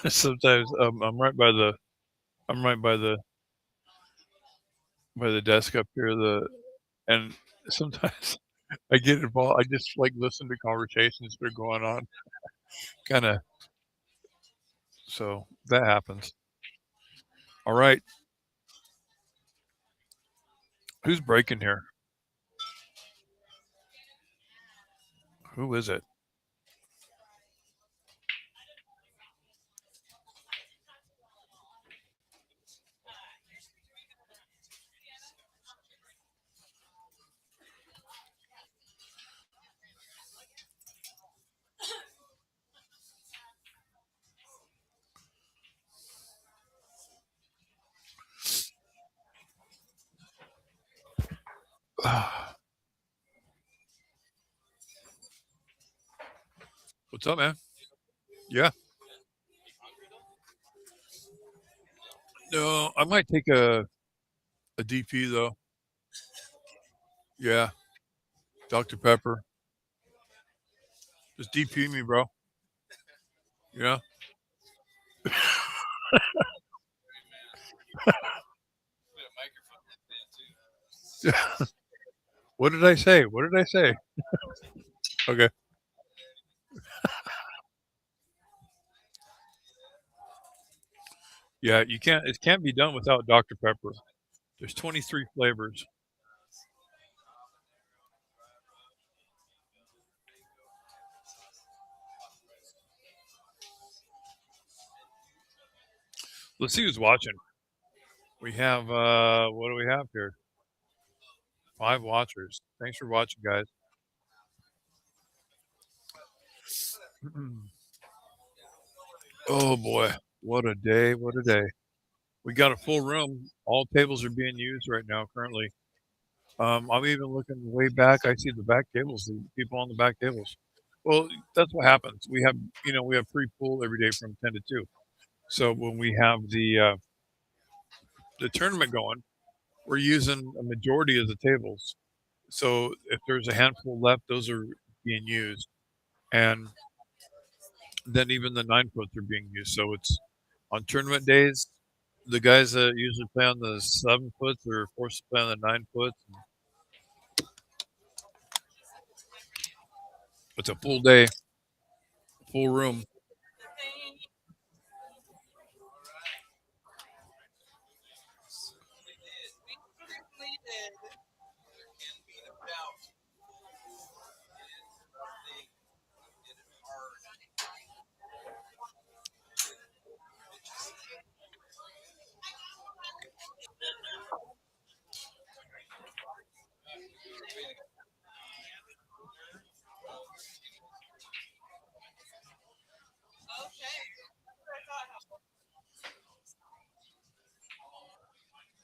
S1: Sometimes I'm right by the desk up here. And sometimes I get involved. I just like listen to conversations that are going on, kind of. So that happens. All right, who's breaking here? Who is it? What's up, man? Yeah. No, I might take a DP though. Yeah, Dr. Pepper. Just DP me, bro. Yeah. What did I say? What did I say? Okay. Yeah, you can't. It can't be done without Dr. Pepper. There's 23 flavors. Let's see who's watching. We have what do we have here? 5 watchers. Thanks for watching, guys. Oh boy, what a day! What a day! We got a full room. All tables are being used right now currently. I'm even looking way back. I see the back tables, the people on the back tables. Well, that's what happens. We have free pool every day from 10 to 2. So when we have the tournament going, we're using a majority of the tables. So if there's a handful left, those are being used, and then even the 9 foots are being used. So it's on tournament days. The guys that usually play on the 7 foots are forced to play on the 9 foots. It's a full day, full room.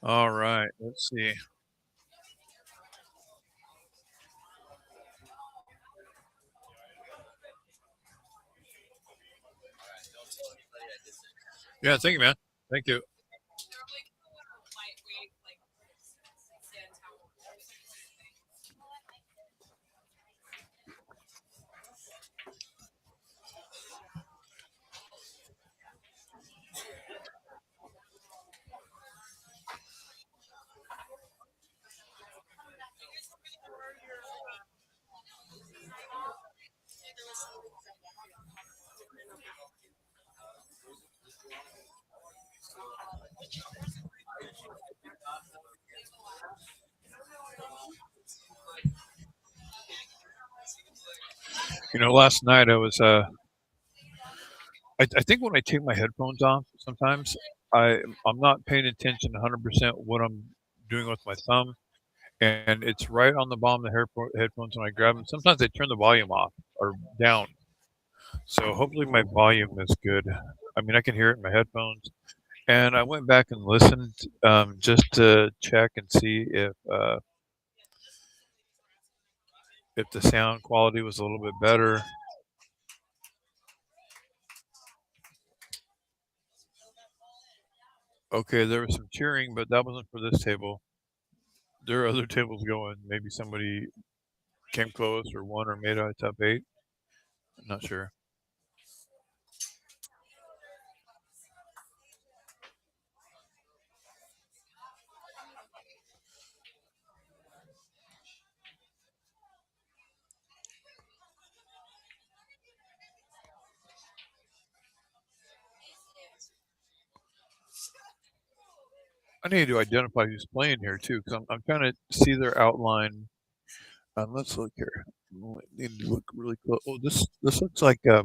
S1: All right, let's see. Yeah, thank you, man. Thank you. Last night I think when I take my headphones off, sometimes I'm not paying attention 100% what I'm doing with my thumb, and it's right on the bottom of the headphones when I grab them. Sometimes I turn the volume off or down, so hopefully my volume is good. I mean, I can hear it in my headphones, and I went back and listened just to check and see if the sound quality was a little bit better. Okay, there was some cheering, but that wasn't for this table. There are other tables going. Maybe somebody came close or won or made out of top eight. I'm not sure. I need to identify who's playing here too, because I'm trying to see their outline. Let's look here. Need to look really close. Oh, this looks like is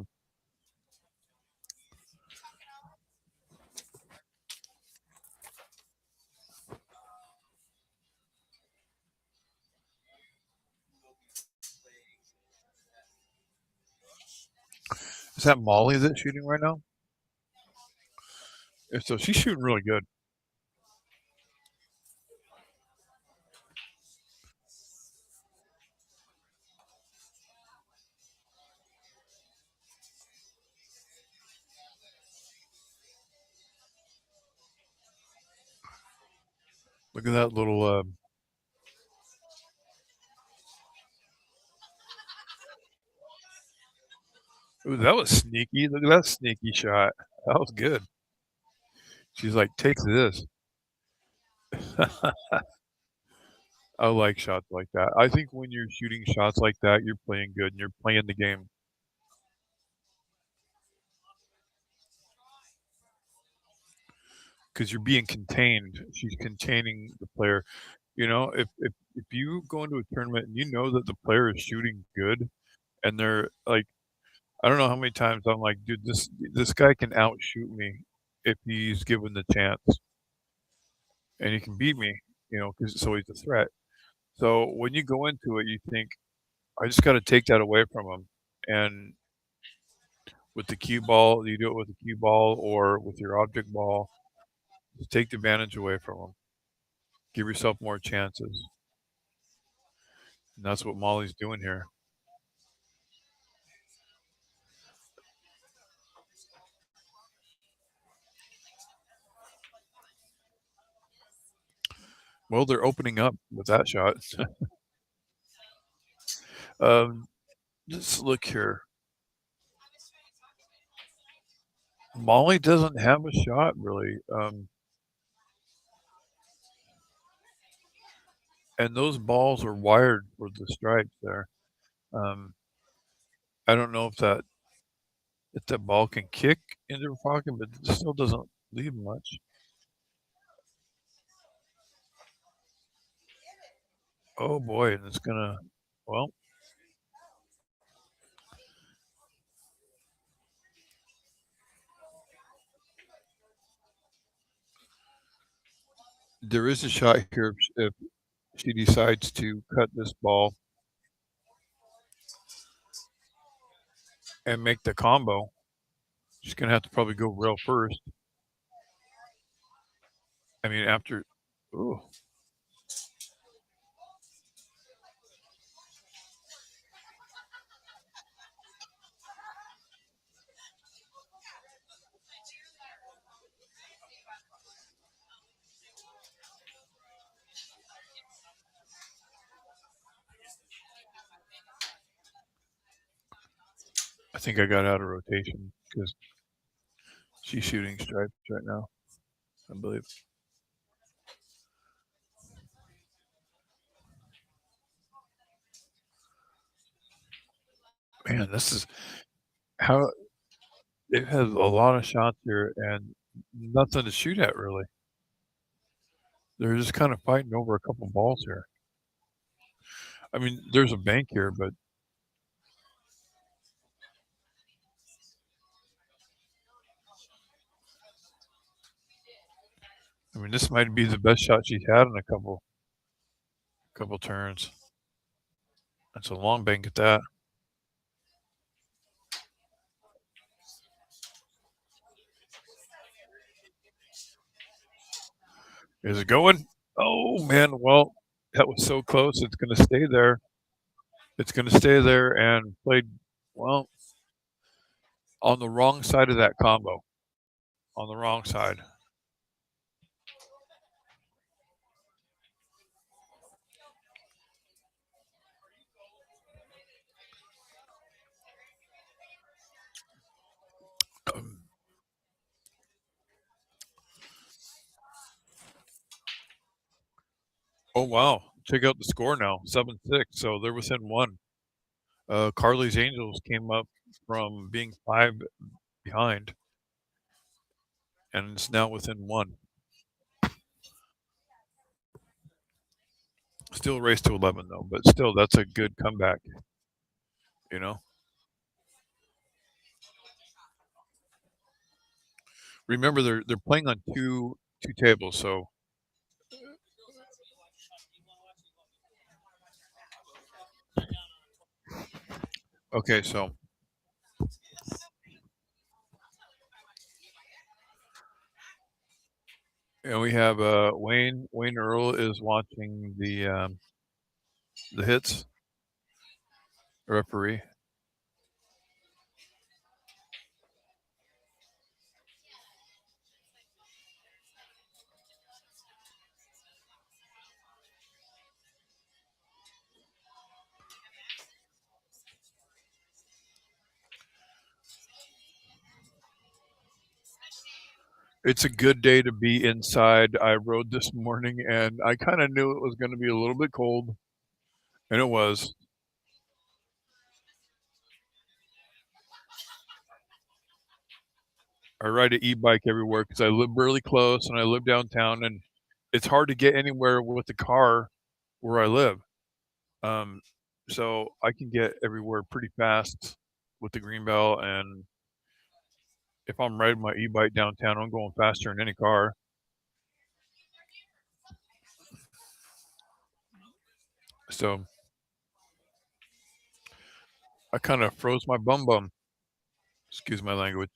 S1: that Molly that's shooting right now? If so, she's shooting really good. Look at that little. Ooh, that was sneaky. Look at that sneaky shot. That was good. She's like, take this. I like shots like that. I think when you're shooting shots like that, you're playing good and you're playing the game because you're being contained. She's containing the player. If you go into a tournament and you know that the player is shooting good and they're like, I don't know how many times I'm like, dude, this guy can outshoot me if he's given the chance and he can beat me, because so he's a threat. So when you go into it, you think, I just got to take that away from him. And with the cue ball, you do it with the cue ball or with your object ball. Just take the advantage away from him. Give yourself more chances. And that's what Molly's doing here. Well, they're opening up with that shot. um, let's look here. Molly doesn't have a shot really. And those balls are wired for the stripes there. Um, I don't know if that ball can kick into her pocket, but it still doesn't leave much. Oh boy, and it's gonna. Well, there is a shot here if she decides to cut this ball and make the combo. She's gonna have to probably go rail first. I mean, after. Ooh. I think I got out of rotation because she's shooting stripes right now, I believe. Man, this is how it has a lot of shots here and nothing to shoot at really. They're just kind of fighting over a couple balls here. I mean, there's a bank here, but I mean, this might be the best shot she's had in a couple turns. That's a long bank at that. Is it going? Oh man, well, that was so close. It's going to stay there. It's going to stay there and played well on the wrong side of that combo. On the wrong side. Um, oh wow! Check out the score now, 7-6. So they're within one. Carly's Angels came up from being 5 behind, and it's now within one. Still race to 11 though, but still that's a good comeback. You know. Remember they're playing on two tables, so okay, so and we have Wayne Earl is watching the hits referee. It's a good day to be inside. I rode this morning and I kind of knew it was going to be a little bit cold, and it was. I ride an e-bike everywhere because I live really close and I live downtown, and it's hard to get anywhere with the car where I live. Um, so I can get everywhere pretty fast with the Greenbelt, and if I'm riding my e-bike downtown, I'm going faster than any car. So I kind of froze my bum bum. Excuse my language.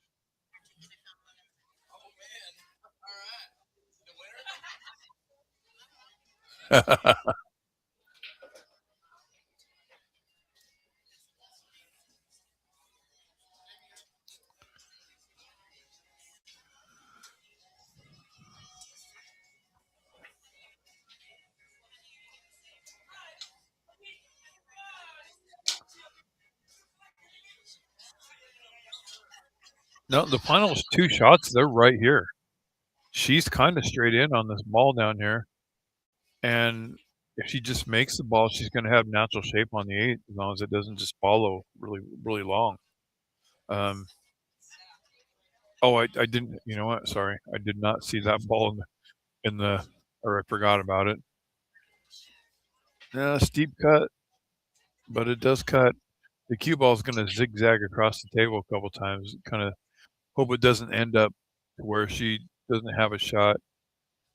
S1: No, the finals two shots, they're right here. She's kind of straight in on this ball down here. And if she just makes the ball, she's going to have natural shape on the 8 as long as it doesn't just follow really long. Um, oh, I didn't, you know what? Sorry. I did not see that ball or I forgot about it. Yeah, steep cut, but it does cut. The cue ball is going to zigzag across the table a couple times. Kind of hope it doesn't end up to where she doesn't have a shot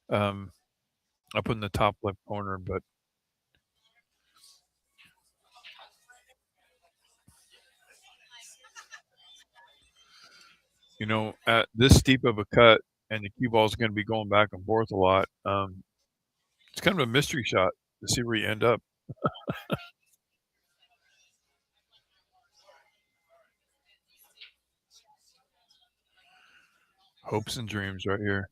S1: um, up in the top left corner. But you know, at this steep of a cut, and the cue ball is going to be going back and forth a lot. It's kind of a mystery shot to see where you end up. Hopes and dreams right here.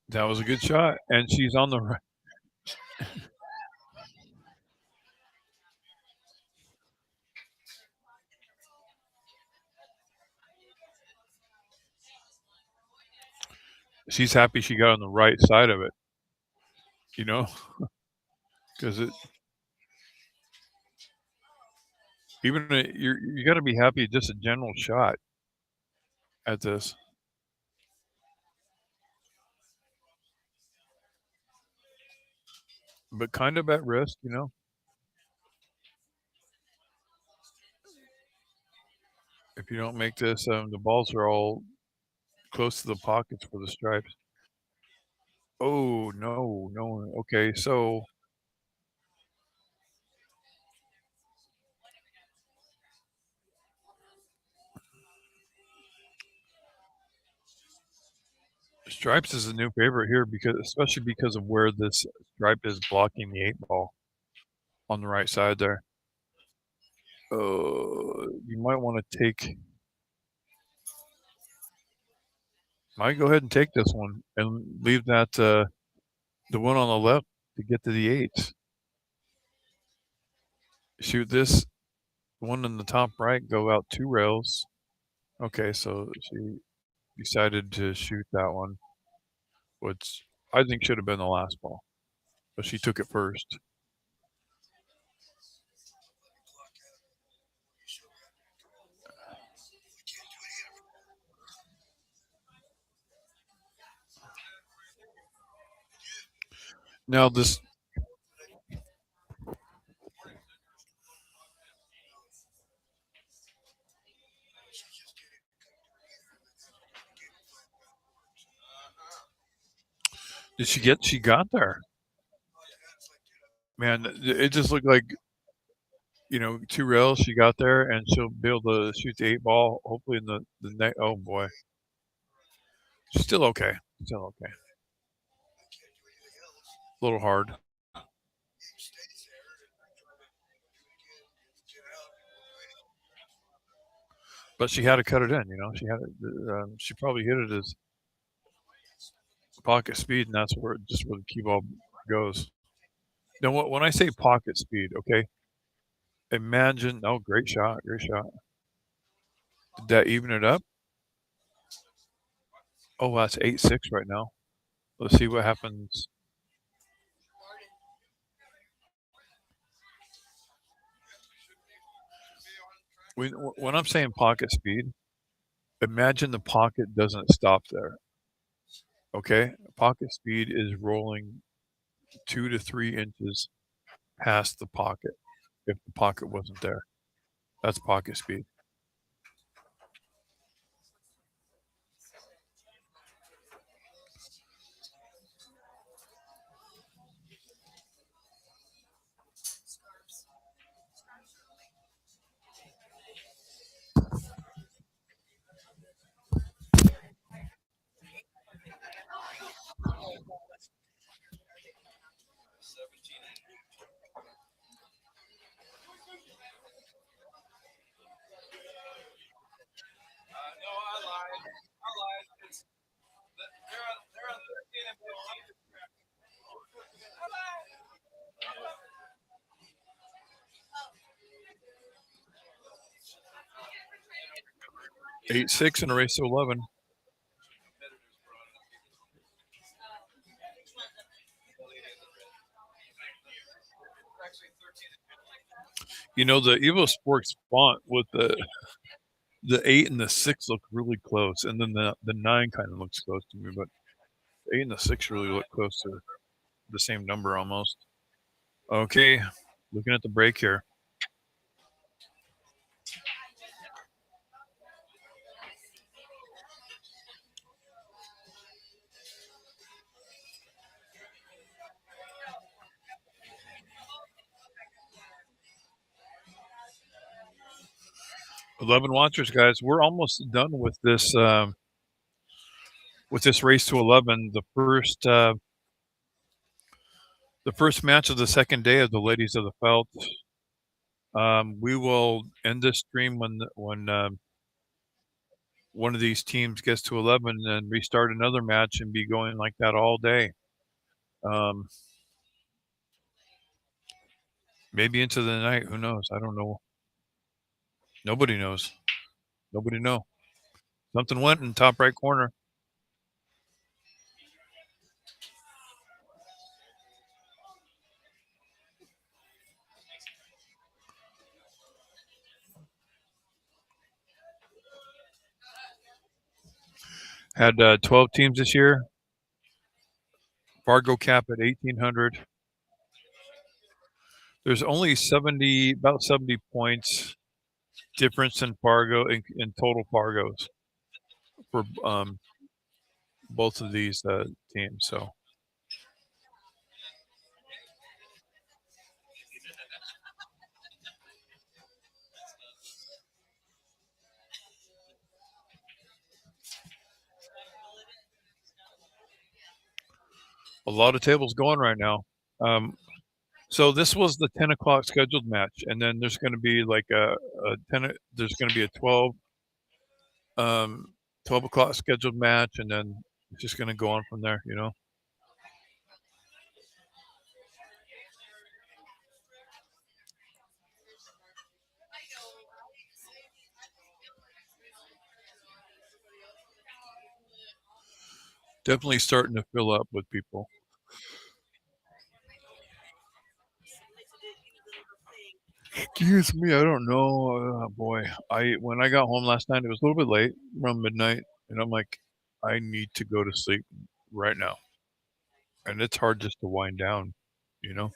S1: That was a good shot, and she's on the right. She's happy she got on the right side of it, you know, because it even you got to be happy just a general shot at this. But kind of at risk, you know. If you don't make this, the balls are all close to the pockets for the stripes. Oh no, no. Okay, so stripes is a new favorite here because, especially because of where this stripe is blocking the 8 ball on the right side there. You might want to might go ahead and take this one and leave that the one on the left to get to the 8s. Shoot this one in the top right, go out 2 rails. Okay, so she decided to shoot that one, which I think should have been the last ball, but she took it first. Now this she got there. Man, it just looked like, 2 rails she got there and she'll be able to shoot the 8 ball hopefully in the net. Oh boy. She's still okay. Still okay. A little hard. But she had to cut it in, She had it. She probably hit it as pocket speed, and that's where the cue ball goes. Now, when I say pocket speed, okay, imagine. Oh, great shot, great shot. Did that even it up? Oh, that's 8-6 right now. Let's see what happens. When I'm saying pocket speed, imagine the pocket doesn't stop there. Okay, pocket speed is rolling 2 to 3 inches past the pocket. If the pocket wasn't there, that's pocket speed. – 8-6 in a race to 11. The EvoSports font with the 8 and the 6 look really close, and then the 9 kind of looks close to me, but the 8 and the 6 really look close to the same number almost. Okay, looking at the break here. 11 watchers, guys. We're almost done with this race to 11. The first match of the second day of the Ladies of the Felt. We will end this stream when one of these teams gets to 11 and restart another match and be going like that all day. Maybe into the night. Who knows? I don't know. Nobody knows. Nobody know. Something went in top right corner. Had 12 teams this year. Fargo cap at 1,800. There's only about 70 points difference in Fargo in total Fargos for both of these teams. So a lot of tables going right now. So this was the 10 o'clock scheduled match, and then there's going to be like a 10. There's going to be a 12 o'clock scheduled match, and then it's just going to go on from there. You know. Definitely starting to fill up with people. Excuse me, I don't know. Boy, when I got home last night, it was a little bit late, around midnight, and I'm like, I need to go to sleep right now. And it's hard just to wind down, you know.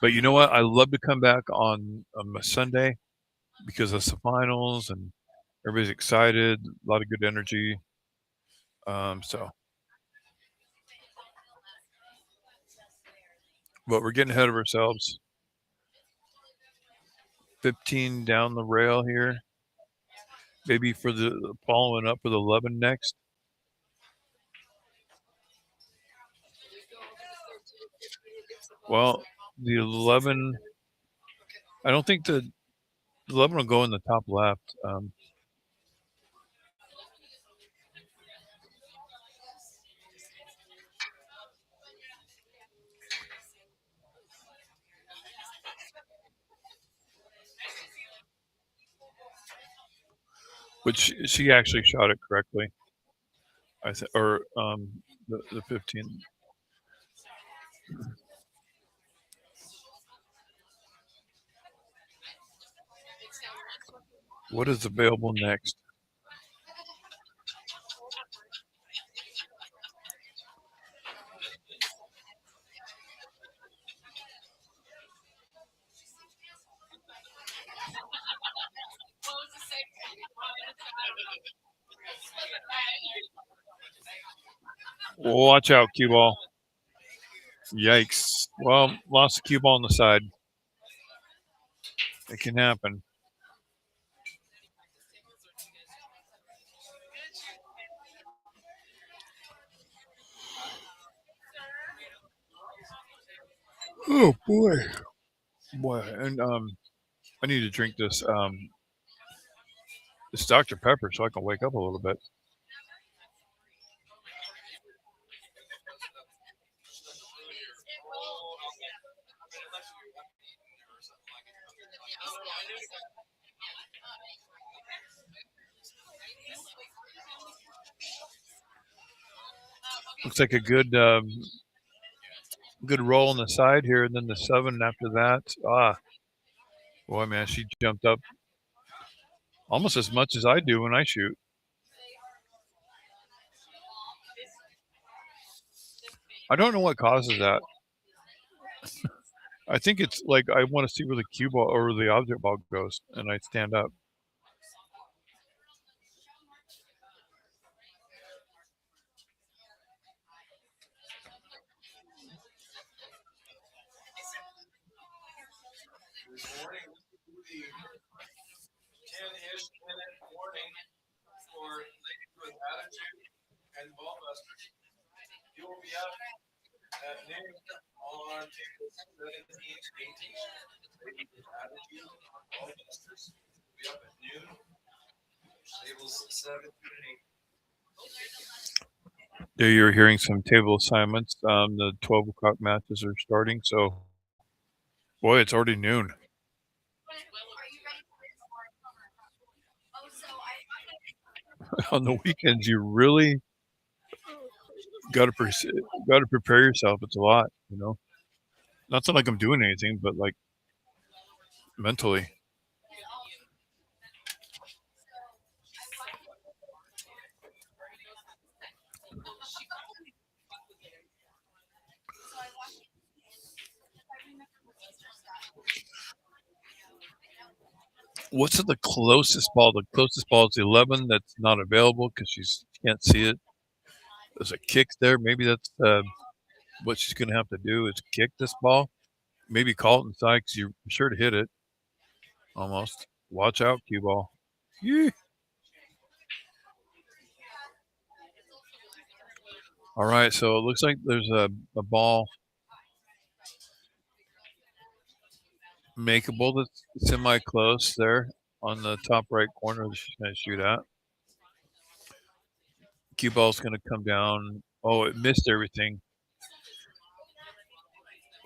S1: But you know what? I love to come back on a Sunday because it's the finals and everybody's excited, a lot of good energy. So, but we're getting ahead of ourselves. 15 down the rail here. Maybe for the following up with 11 next. Well, the 11. I don't think the 11 will go in the top left. Which she actually shot it correctly. I think, or the 15. What is available next? Well, watch out, cue ball. Yikes. Well, lost the cue ball on the side. It can happen. Oh boy. Boy, and I need to drink this Dr. Pepper so I can wake up a little bit. Looks like a good roll on the side here, and then the 7 after that. Boy, man, she jumped up almost as much as I do when I shoot. I don't know what causes that. I think it's like I want to see where the cue ball or the object ball goes, and I stand up. There you're hearing some table assignments. The 12 o'clock matches are starting, so boy, it's already noon. On the weekends, you really got to prepare yourself. It's a lot, you know. Not so like I'm doing anything, but like mentally. What's the closest ball? The closest ball is the 11 that's not available because she can't see it. There's a kick there. Maybe that's what she's going to have to do is kick this ball. Maybe call it inside because you're sure to hit it. Almost. Watch out, cue ball. Yeah. All right, so it looks like there's a ball makeable that's semi-close there on the top right corner that she's going to shoot at. Cue ball's going to come down. Oh, it missed everything.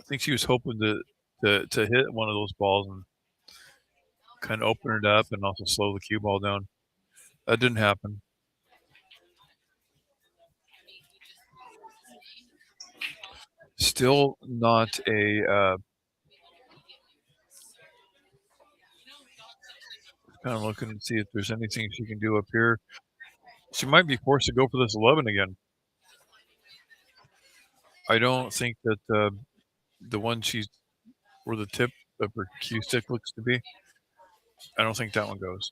S1: I think she was hoping to hit one of those balls and kind of open it up and also slow the cue ball down. That didn't happen. Still not a kind of looking to see if there's anything she can do up here. She might be forced to go for this 11 again. I don't think that the one she's where the tip of her cue stick looks to be, I don't think that one goes.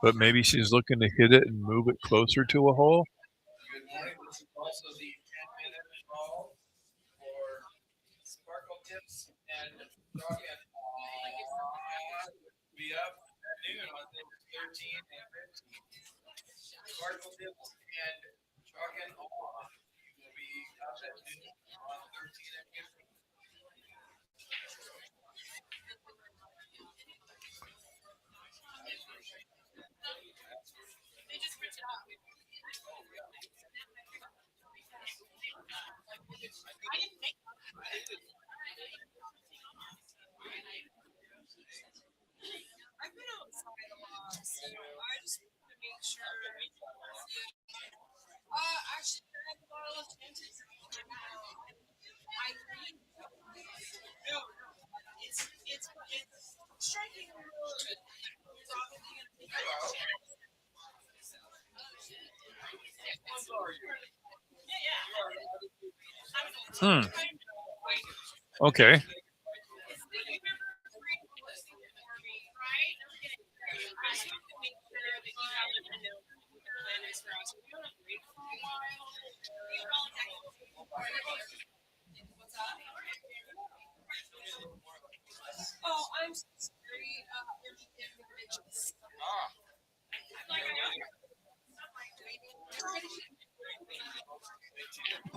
S1: But maybe she's looking to hit it and move it closer to a hole. Okay.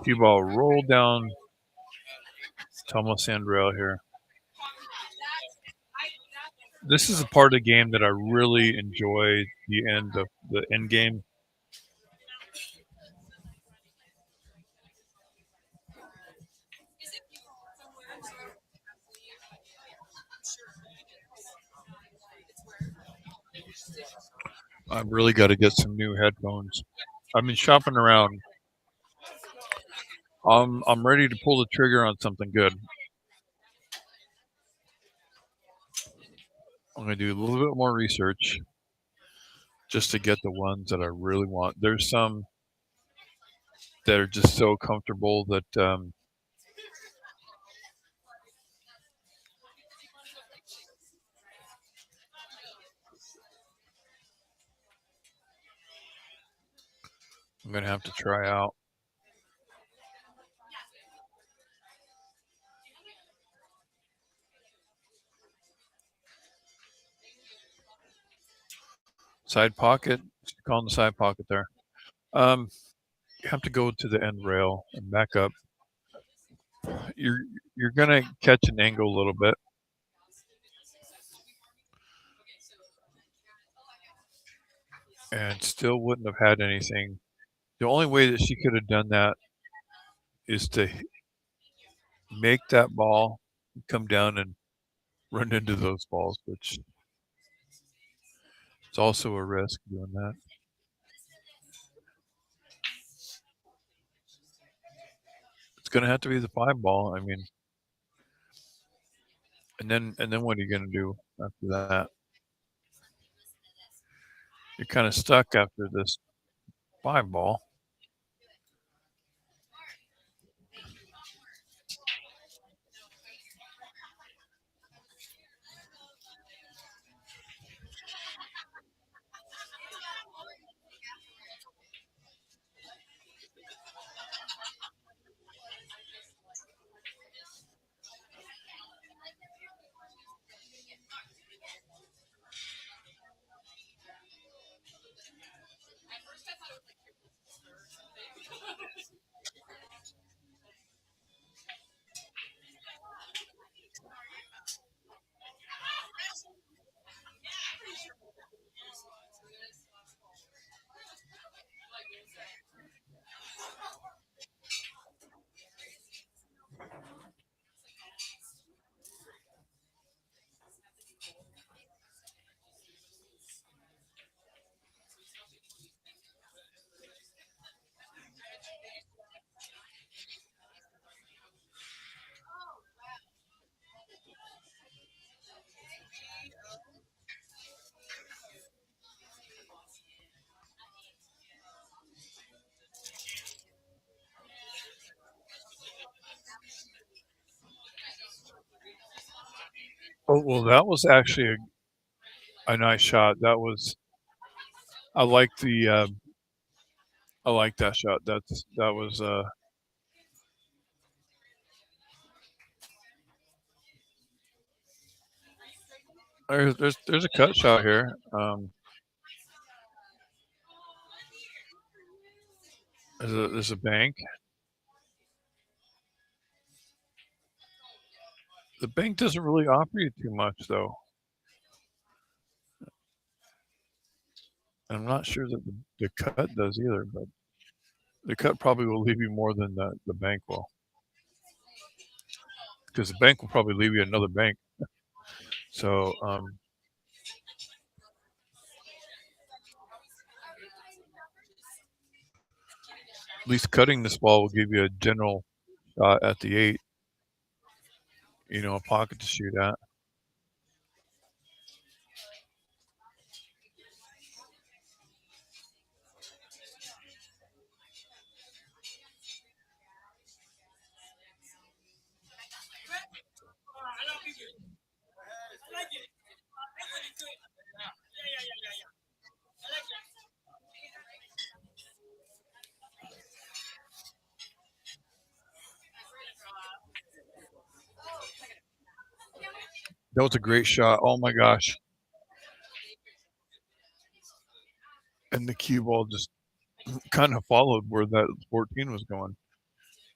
S1: Cue ball rolled down Thomas Sandrell here. This is a part of the game that I really enjoy. The end game. I've really got to get some new headphones. I've been shopping around. I'm ready to pull the trigger on something good. I'm going to do a little bit more research just to get the ones that I really want. There's some that are just so comfortable that I'm gonna have to try out. Side pocket. Calling the side pocket there. Um, you have to go to the end rail and back up. You're you're gonna catch an angle a little bit, and still wouldn't have had anything. The only way that she could have done that is to make that ball come down and run into those balls, which is also a risk doing that. It's gonna have to be the 5 ball. I mean, and then what are you gonna do after that? You're kind of stuck after this 5 ball. Oh well, that was actually a nice shot. That was I like the I like that shot. That was there's a cut shot here. There's a bank. The bank doesn't really offer you too much though. I'm not sure that the cut does either, but the cut probably will leave you more than the bank will, because the bank will probably leave you another bank. So at least cutting this ball will give you a general shot at the 8. A pocket to shoot at. That was a great shot. Oh my gosh! And the cue ball just kind of followed where that 14 was going.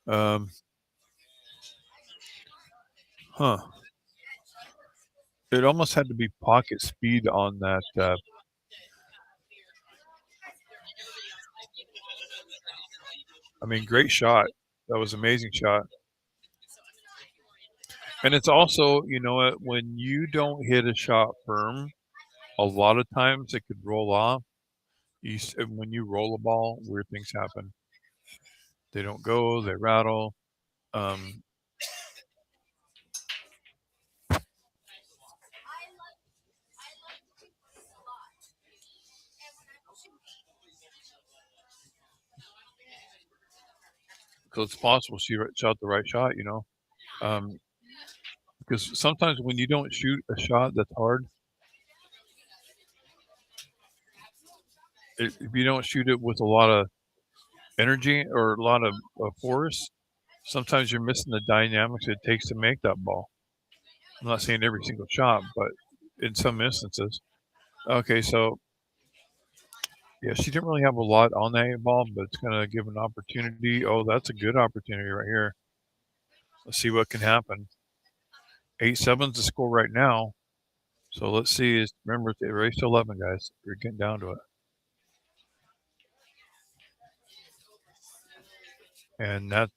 S1: Um, huh. It almost had to be pocket speed on that. I mean, great shot. That was an amazing shot. And it's also, you know what, when you don't hit a shot firm, a lot of times it could roll off. When you roll a ball, weird things happen. They don't go, they rattle. Um, so it's possible she shot the right shot. Um, because sometimes when you don't shoot a shot that's hard, if you don't shoot it with a lot of energy or a lot of force, sometimes you're missing the dynamics it takes to make that ball. I'm not saying every single shot, but in some instances. Okay, so yeah, she didn't really have a lot on that 8 ball, but it's going to give an opportunity. Oh, that's a good opportunity right here. Let's see what can happen. 8-7's the score right now. So let's see. Remember, it's race to 11, guys. We're getting down to it. And I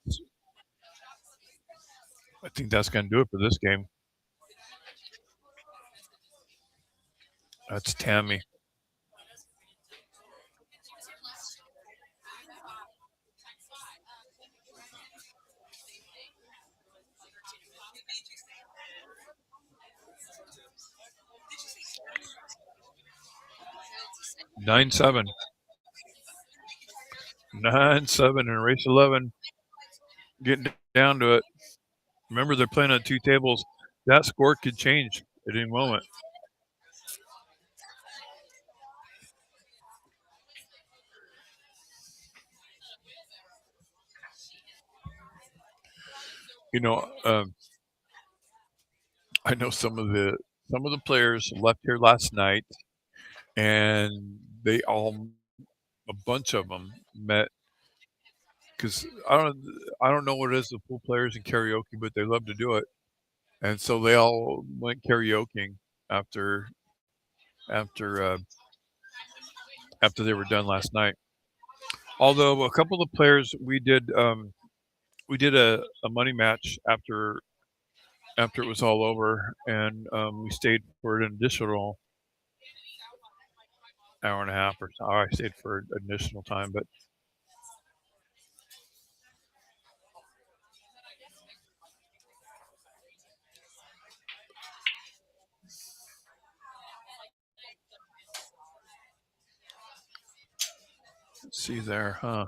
S1: think that's going to do it for this game. That's Tammy. Nine seven. 9-7 in race 11. Getting down to it. Remember, they're playing on 2 tables. That score could change at any moment. You know, I know some of the players left here last night, and a bunch of them met because I don't know what it is with pool players and karaoke, but they love to do it, and so they all went karaokeing after after uh, after they were done last night. Although a couple of players, we did a money match after it was all over, and we stayed for an additional hour and a half or so. I stayed for an additional time, but let's see there, huh?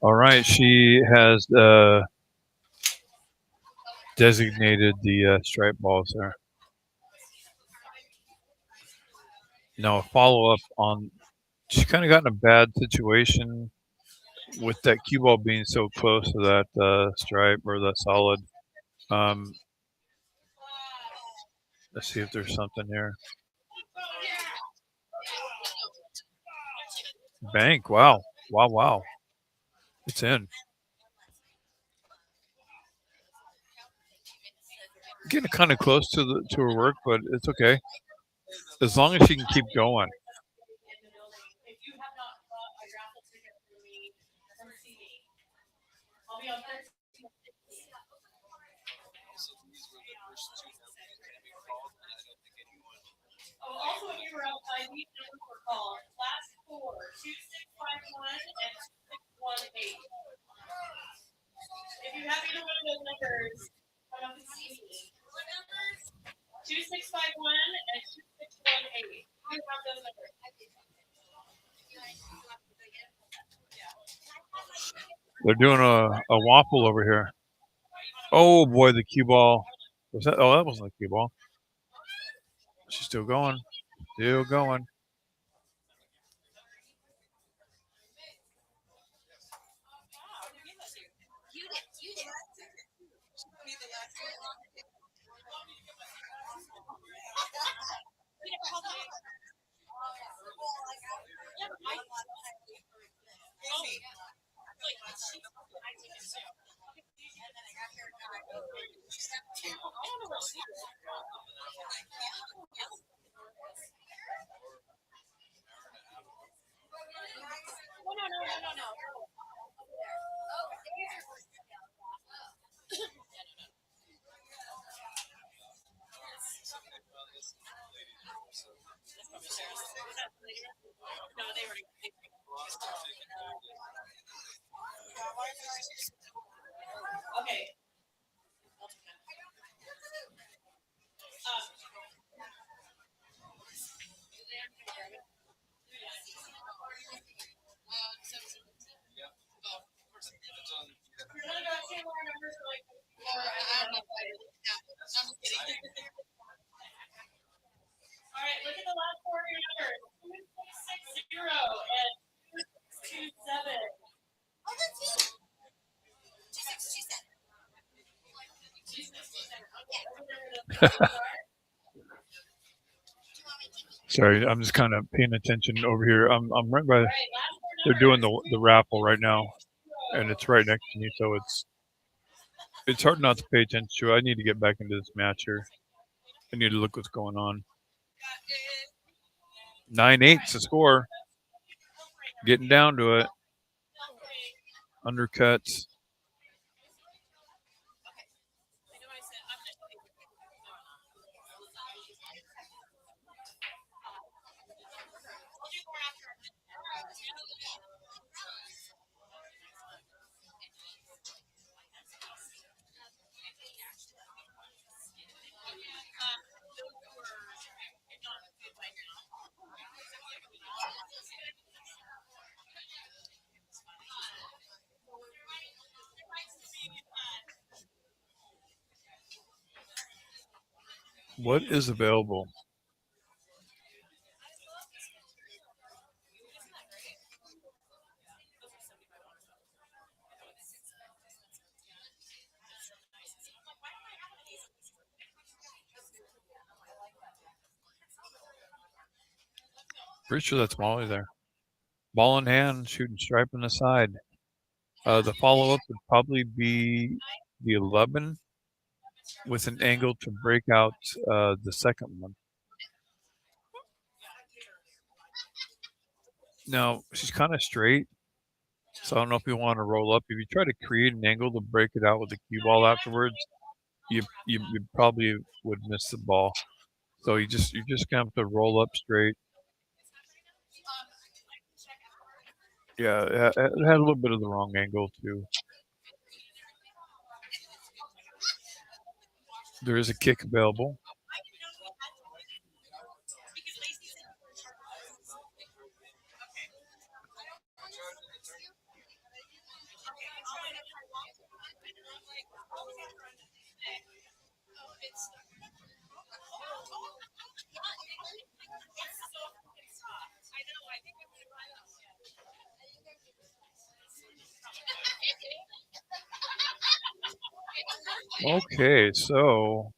S1: All right, she has designated the stripe balls there. Now a follow up on. She kind of got in a bad situation with that cue ball being so close to that stripe or that solid. Um, let's see if there's something here. Bank. Wow. Wow. Wow. It's in. Getting kind of close to her work, but it's okay as long as she can keep going. They're doing a waffle over here. Oh boy, the cue ball. Was that? Oh, that wasn't the cue ball. She's still going. Still going. Sorry, I'm just kind of paying attention over here. I'm right by. They're doing the raffle right now, and it's right next to me, so it's hard not to pay attention to. I need to get back into this match here. I need to look what's going on. 9-8's the score. Getting down to it. Undercuts. What is available? Pretty sure that's Molly there. Ball in hand, shooting stripe on the side. The follow-up would probably be the 11 with an angle to break out the second one. Now, she's kind of straight, so I don't know if you want to roll up. If you try to create an angle to break it out with the cue ball afterwards, you probably would miss the ball. So you're just gonna have to roll up straight. Yeah, it had a little bit of the wrong angle too. There is a kick available. Okay, so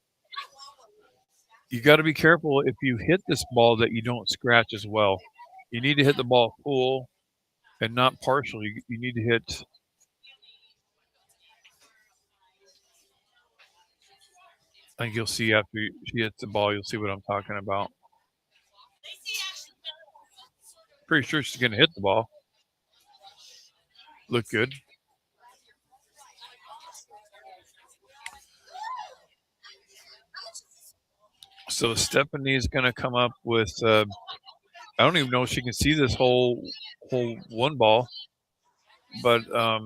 S1: you got to be careful if you hit this ball that you don't scratch as well. You need to hit the ball full and not partial. You need to hit. I think you'll see after she hits the ball, you'll see what I'm talking about. Pretty sure she's going to hit the ball. Look good. So Stephanie's going to come up with. I don't even know if she can see this whole one ball, but I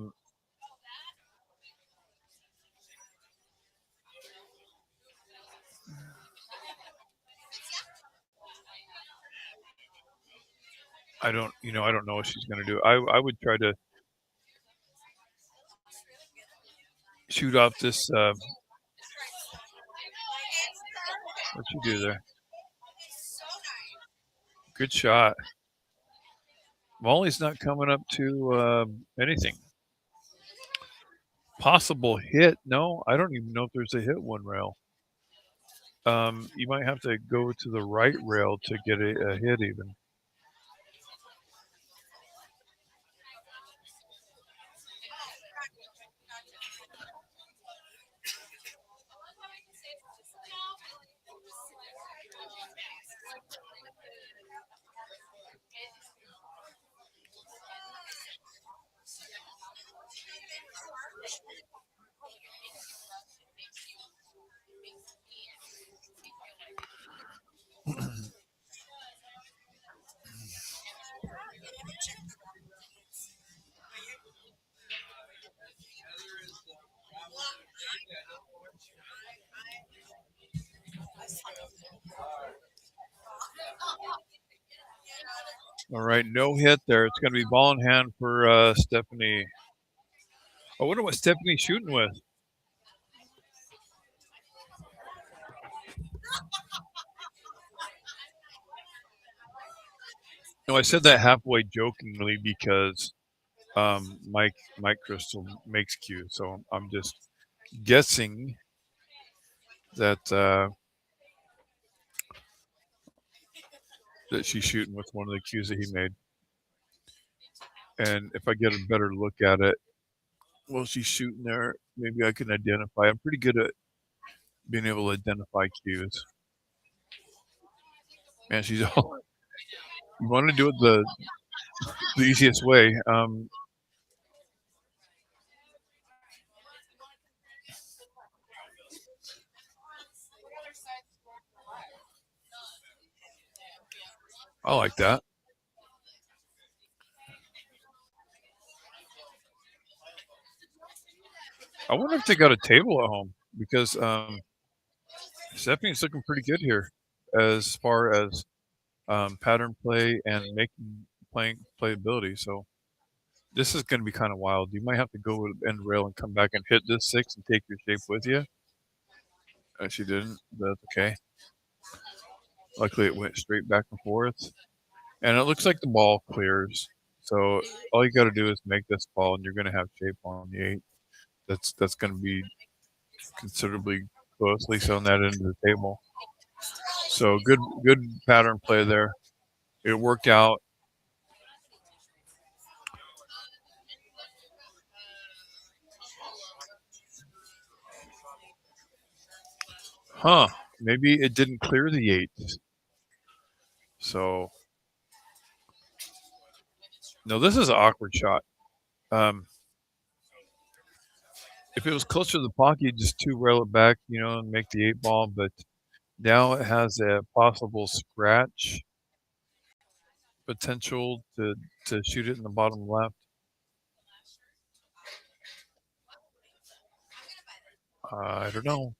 S1: don't know what she's going to do. I would try to shoot off this. What'd you do there? Good shot. Molly's not coming up to anything. Possible hit? No, I don't even know if there's a hit one rail. You might have to go to the right rail to get a hit even. All right, no hit there. It's going to be ball in hand for Stephanie. I wonder what Stephanie's shooting with. No, I said that halfway jokingly because Mike Crystal makes cues, so I'm just guessing that that she's shooting with one of the cues that he made. And if I get a better look at it while she's shooting there, maybe I can identify. I'm pretty good at being able to identify cues. Man, she's all. You want to do it the easiest way. I like that. I wonder if they got a table at home because Stephanie's looking pretty good here as far as pattern play and playability. So this is going to be kind of wild. You might have to go with end rail and come back and hit this 6 and take your shape with you. She didn't. That's okay. Luckily, it went straight back and forth. And it looks like the ball clears. So all you got to do is make this ball, and you're going to have shape on the 8. That's going to be considerably close, at least on that end of the table. So good pattern play there. It worked out. Huh. Maybe it didn't clear the 8. So no, this is an awkward shot. If it was closer to the pocket, you just rail it back, and make the 8 ball. But now it has a possible scratch potential to shoot it in the bottom left. I don't know.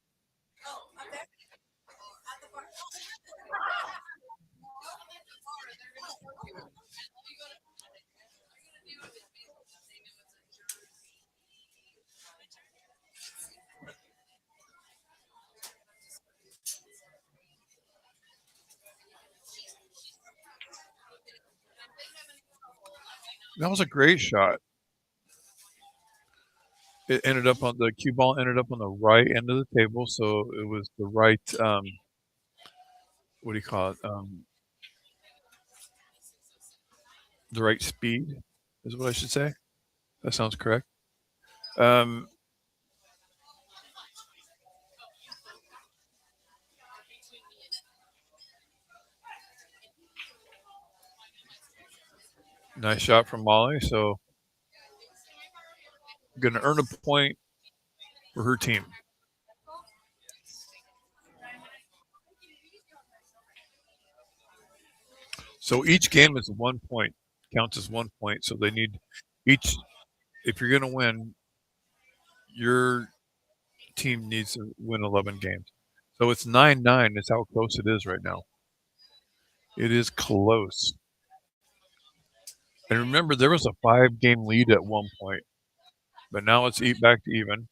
S1: That was a great shot. It ended up on the cue ball ended up on the right end of the table, so it was the right what do you call it? The right speed is what I should say. That sounds correct. Um, nice shot from Molly. So going to earn a point for her team. So each game is 1 point, counts as 1 point. So they need each. If you're going to win, your team needs to win 11 games. So it's 9-9 is how close it is right now. It is close. And remember, there was a 5-game lead at one point, but now it's back to even.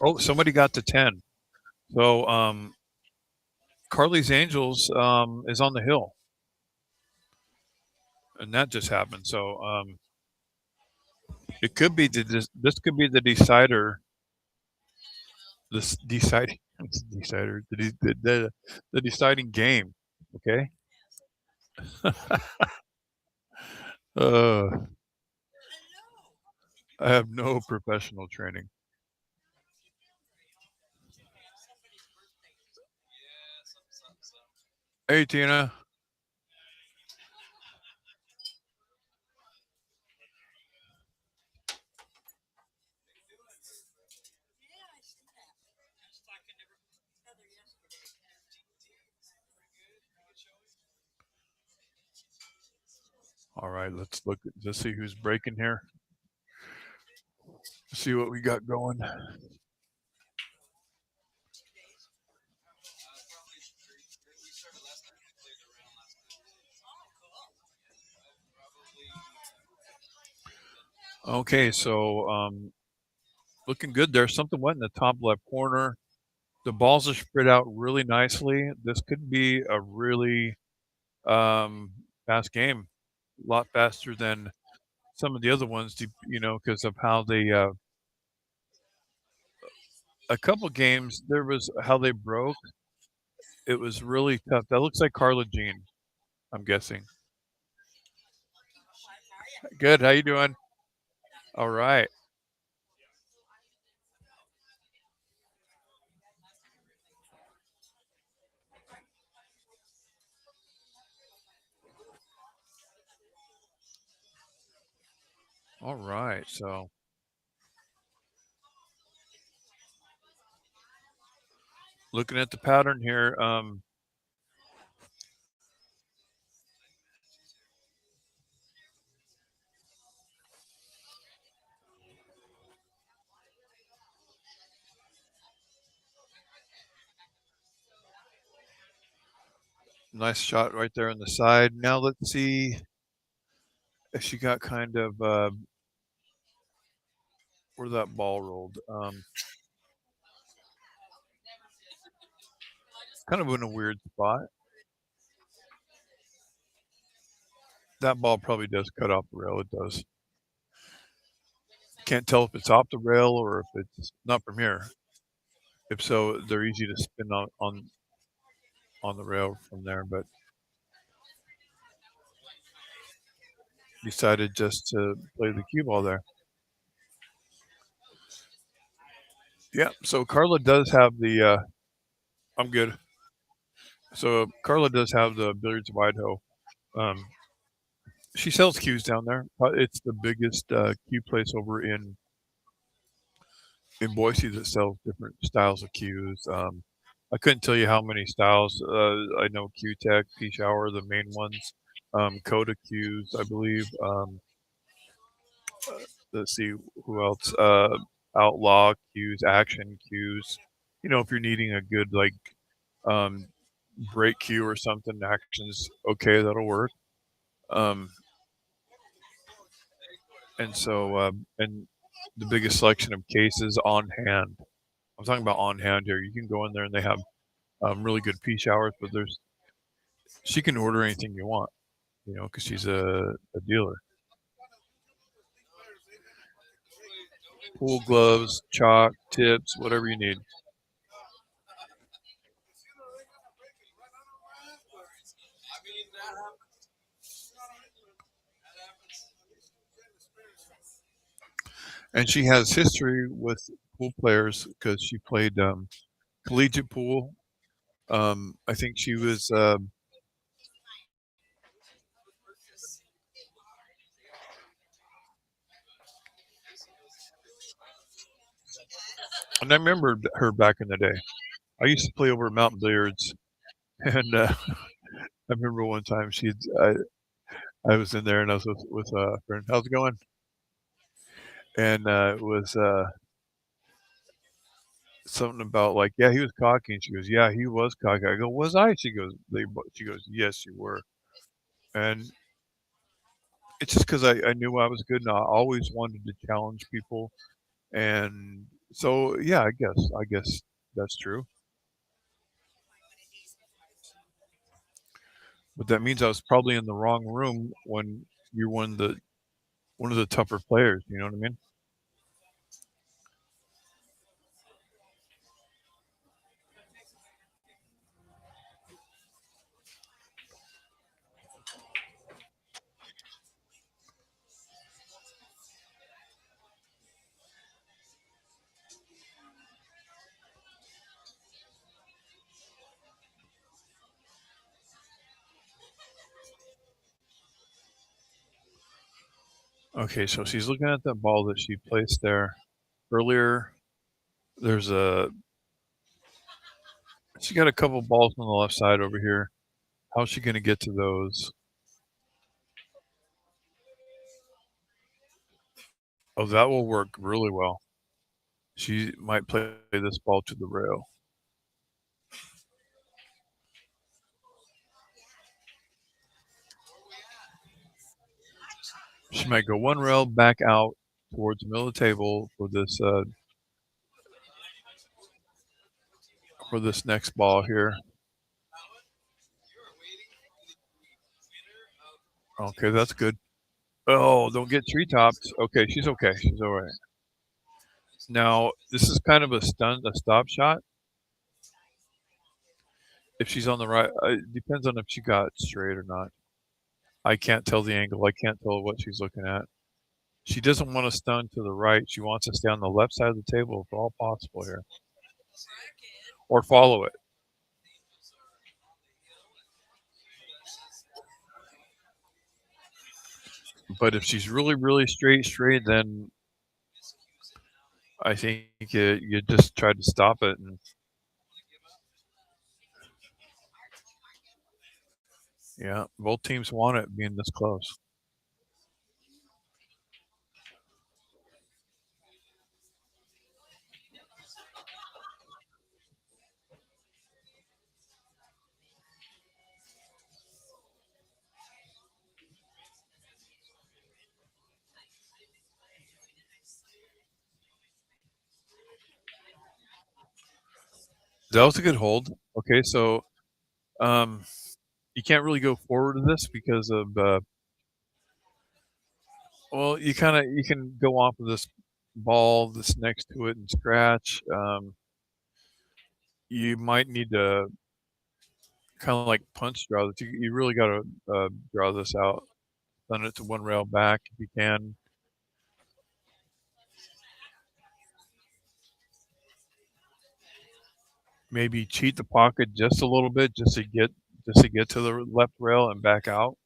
S1: Oh, somebody got to 10. So Carly's Angels is on the hill. and that just happened. So it could be this could be the decider. This deciding decider the deciding game. Okay. uh, I have no professional training. Hey Tina. All right, let's see who's breaking here. See what we got going. Okay, so looking good there. Something went in the top left corner. The balls are spread out really nicely. This could be a really fast game, a lot faster than some of the other ones, because of how they a couple games there was how they broke. It was really tough. That looks like Carla Jean, I'm guessing. Good. How you doing? All right. All right. So looking at the pattern here, nice shot right there on the side. Now let's see if she got kind of where that ball rolled. Kind of in a weird spot. That ball probably does cut off the rail. It does. Can't tell if it's off the rail or if it's not from here. If so, they're easy to spin on the rail from there, but decided just to play the cue ball there. Yeah. So Carla does have the. I'm good. So Carla does have the Billiards of Idaho. Um, she sells cues down there. It's the biggest cue place over in Boise that sells different styles of cues. I couldn't tell you how many styles. I know Q Tech, P Shower, the main ones. Coda cues, I believe. Let's see who else. Outlaw cues, action cues. If you're needing a good um, break cue or something, actions okay, that'll work. Um, and the biggest selection of cases on hand. I'm talking about on hand here. You can go in there and they have really good pea showers, but she can order anything you want, because she's a dealer. Pool gloves, chalk, tips, whatever you need. And she has history with pool players because she played collegiate pool. I think she was, and I remember her back in the day. I used to play over at Mountain Billiards, and I remember one time I was in there and I was with a friend. How's it going? And it was something about like, yeah, he was cocky, and she goes, yeah, he was cocky. I go, was I? She goes, yes, you were. And it's just because I knew I was good, and I always wanted to challenge people. And so, yeah, I guess that's true. But that means I was probably in the wrong room when you're one of the tougher players, you know what I mean? Okay, so she's looking at that ball that she placed there earlier. There's a she got a couple balls on the left side over here. How's she gonna get to those? Oh, that will work really well. She might play this ball to the rail. She might go one rail back out towards the middle of the table for this next ball here. Okay, that's good. Oh, don't get treetops. Okay, she's okay. She's all right. Now, this is kind of a stop shot. If she's on the right, it depends on if she got straight or not. I can't tell the angle. I can't tell what she's looking at. She doesn't want to stun to the right. She wants to stay on the left side of the table if all possible here, or follow it. But if she's really, really straight, then I think you just try to stop it. And yeah, both teams want it being this close. That was a good hold. Okay, so um, you can't really go forward to this because of well, you can go off of this ball that's next to it and scratch. You might need to kind of like punch draw this. You really got to draw this out. Send it to one rail back if you can. Maybe cheat the pocket just a little bit just to get to the left rail and back out.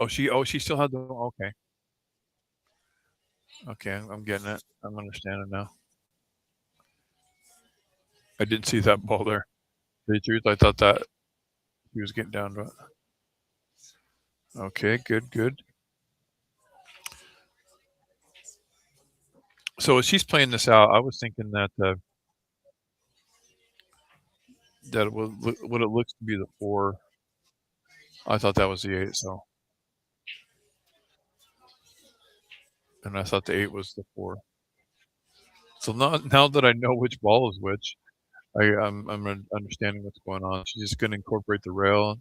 S1: She still had the okay. Okay, I'm getting it. I'm understanding now. I didn't see that ball there. To the truth, I thought that he was getting down to it. Okay, good. So as she's playing this out, I was thinking that that what it looks to be the 4. I thought that was the 8, so and I thought the 8 was the 4. So now that I know which ball is which, I'm understanding what's going on. She's just gonna incorporate the rail.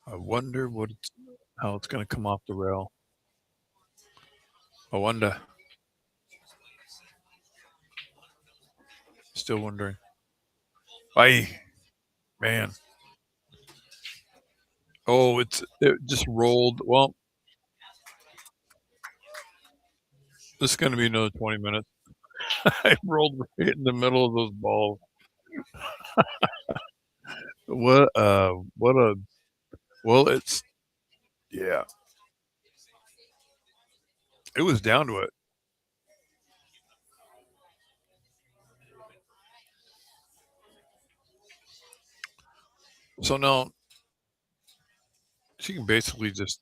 S1: I wonder how it's gonna come off the rail. I wonder. Still wondering. I man. Oh, it just rolled. Well, this is gonna be another 20 minutes. I rolled right in the middle of those balls. What a well, it's yeah. It was down to it. So now she can basically just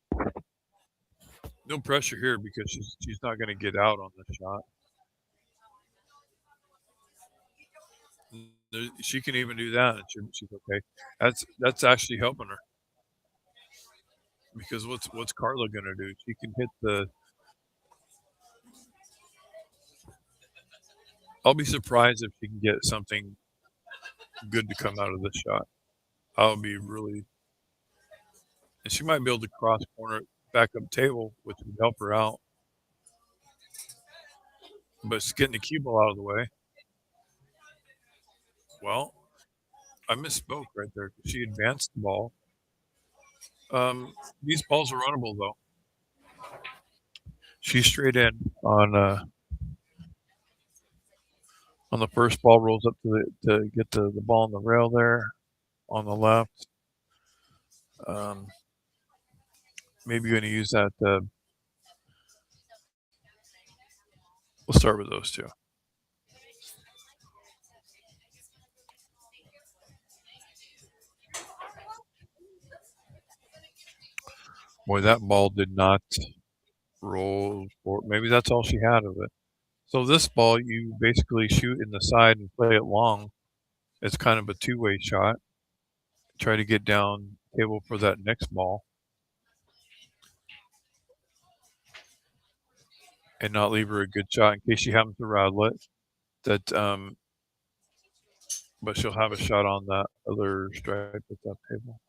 S1: no pressure here because she's not gonna get out on the shot. She can even do that, and she's okay. That's actually helping her because what's Carla gonna do? She can hit the. I'll be surprised if she can get something good to come out of this shot. I'll be really, and she might be able to cross corner back up table, which would help her out. But it's getting the cue ball out of the way. Well, I misspoke right there. She advanced the ball. These balls are runnable though. She's straight in on the first ball, rolls up to get the ball on the rail there on the left. Maybe going to use that. We'll start with those two. Boy, that ball did not roll for. Maybe that's all she had of it. So this ball, you basically shoot in the side and play it long. It's kind of a two-way shot. Try to get down table for that next ball and not leave her a good shot in case she happens to rattle it. That, but she'll have a shot on that other stripe at that table.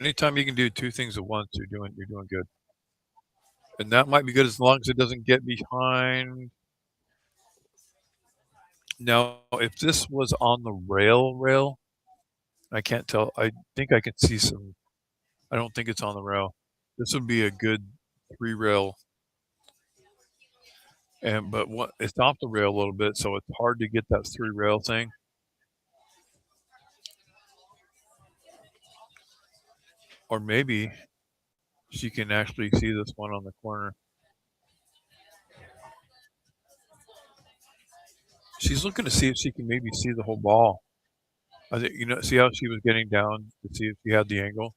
S1: Anytime you can do two things at once, you're doing good. And that might be good as long as it doesn't get behind. Now, if this was on the rail, I can't tell. I think I can see some. I don't think it's on the rail. This would be a good 3-rail. But it's off the rail a little bit, so it's hard to get that 3-rail thing. Or maybe she can actually see this one on the corner. She's looking to see if she can maybe see the whole ball. I think see how she was getting down to see if she had the angle.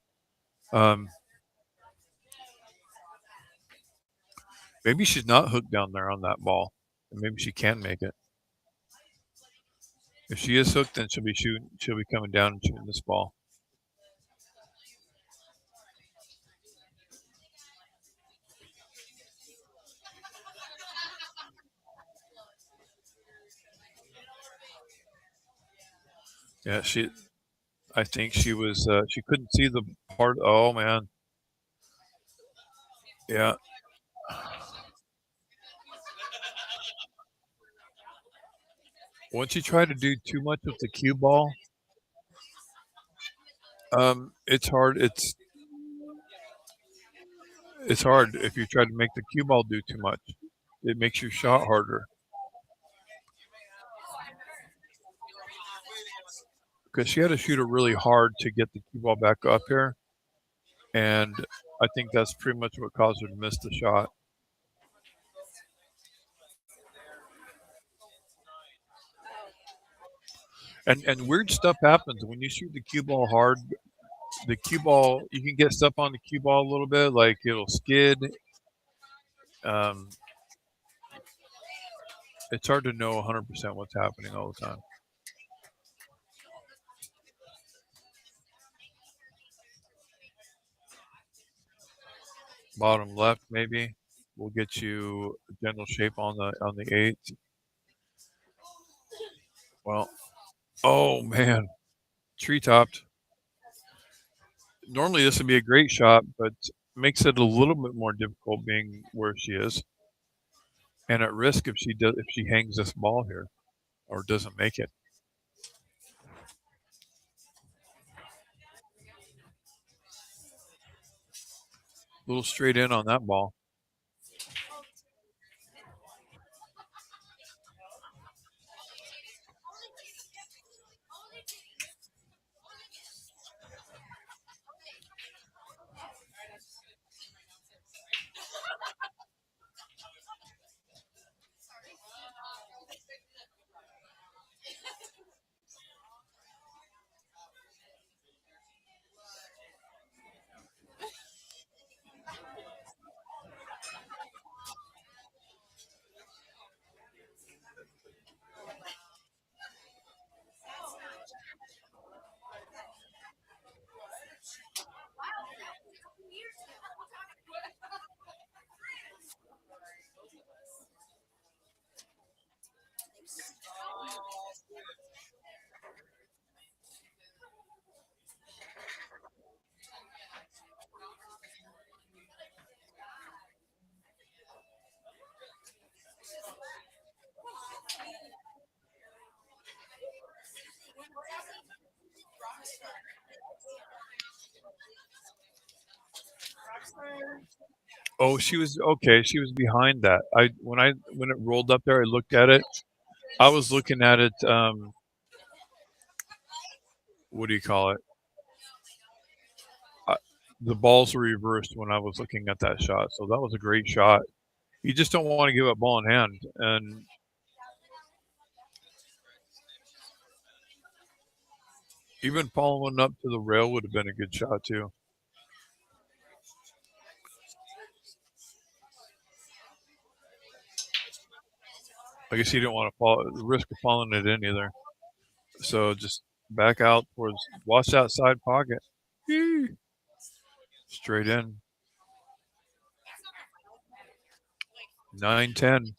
S1: Maybe she's not hooked down there on that ball, and maybe she can make it. If she is hooked, then she'll be shooting. She'll be coming down and shooting this ball. Yeah, I think she was. She couldn't see the part. Oh man. Yeah. Once you try to do too much with the cue ball, it's hard. It's hard if you try to make the cue ball do too much. It makes your shot harder. Because she had to shoot it really hard to get the cue ball back up here, and I think that's pretty much what caused her to miss the shot. And weird stuff happens when you shoot the cue ball hard. The cue ball, you can get stuff on the cue ball a little bit, like it'll skid. Um, it's hard to know 100% what's happening all the time. Bottom left, maybe. We'll get you a general shape on the 8. Well, oh man, tree topped. Normally this would be a great shot, but makes it a little bit more difficult being where she is, and at risk if she hangs this ball here or doesn't make it. A little straight in on that ball. Oh, she was okay. She was behind that. When it rolled up there, I looked at it. I was looking at it. What do you call it? Uh, the balls were reversed when I was looking at that shot, so that was a great shot. You just don't want to give up ball in hand, and even following up to the rail would have been a good shot too. I guess he didn't want to fall risk of falling it in either. So just back out towards watch that side pocket. Yee. Straight in. 9-10.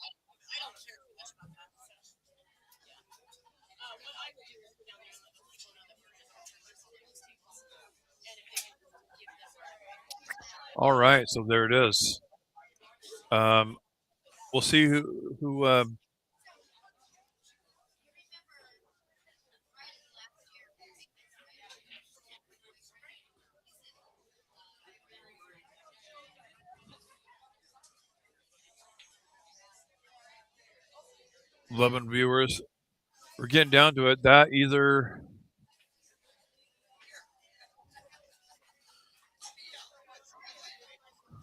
S1: All right, so there it is. We'll see who 11 viewers. We're getting down to it. That either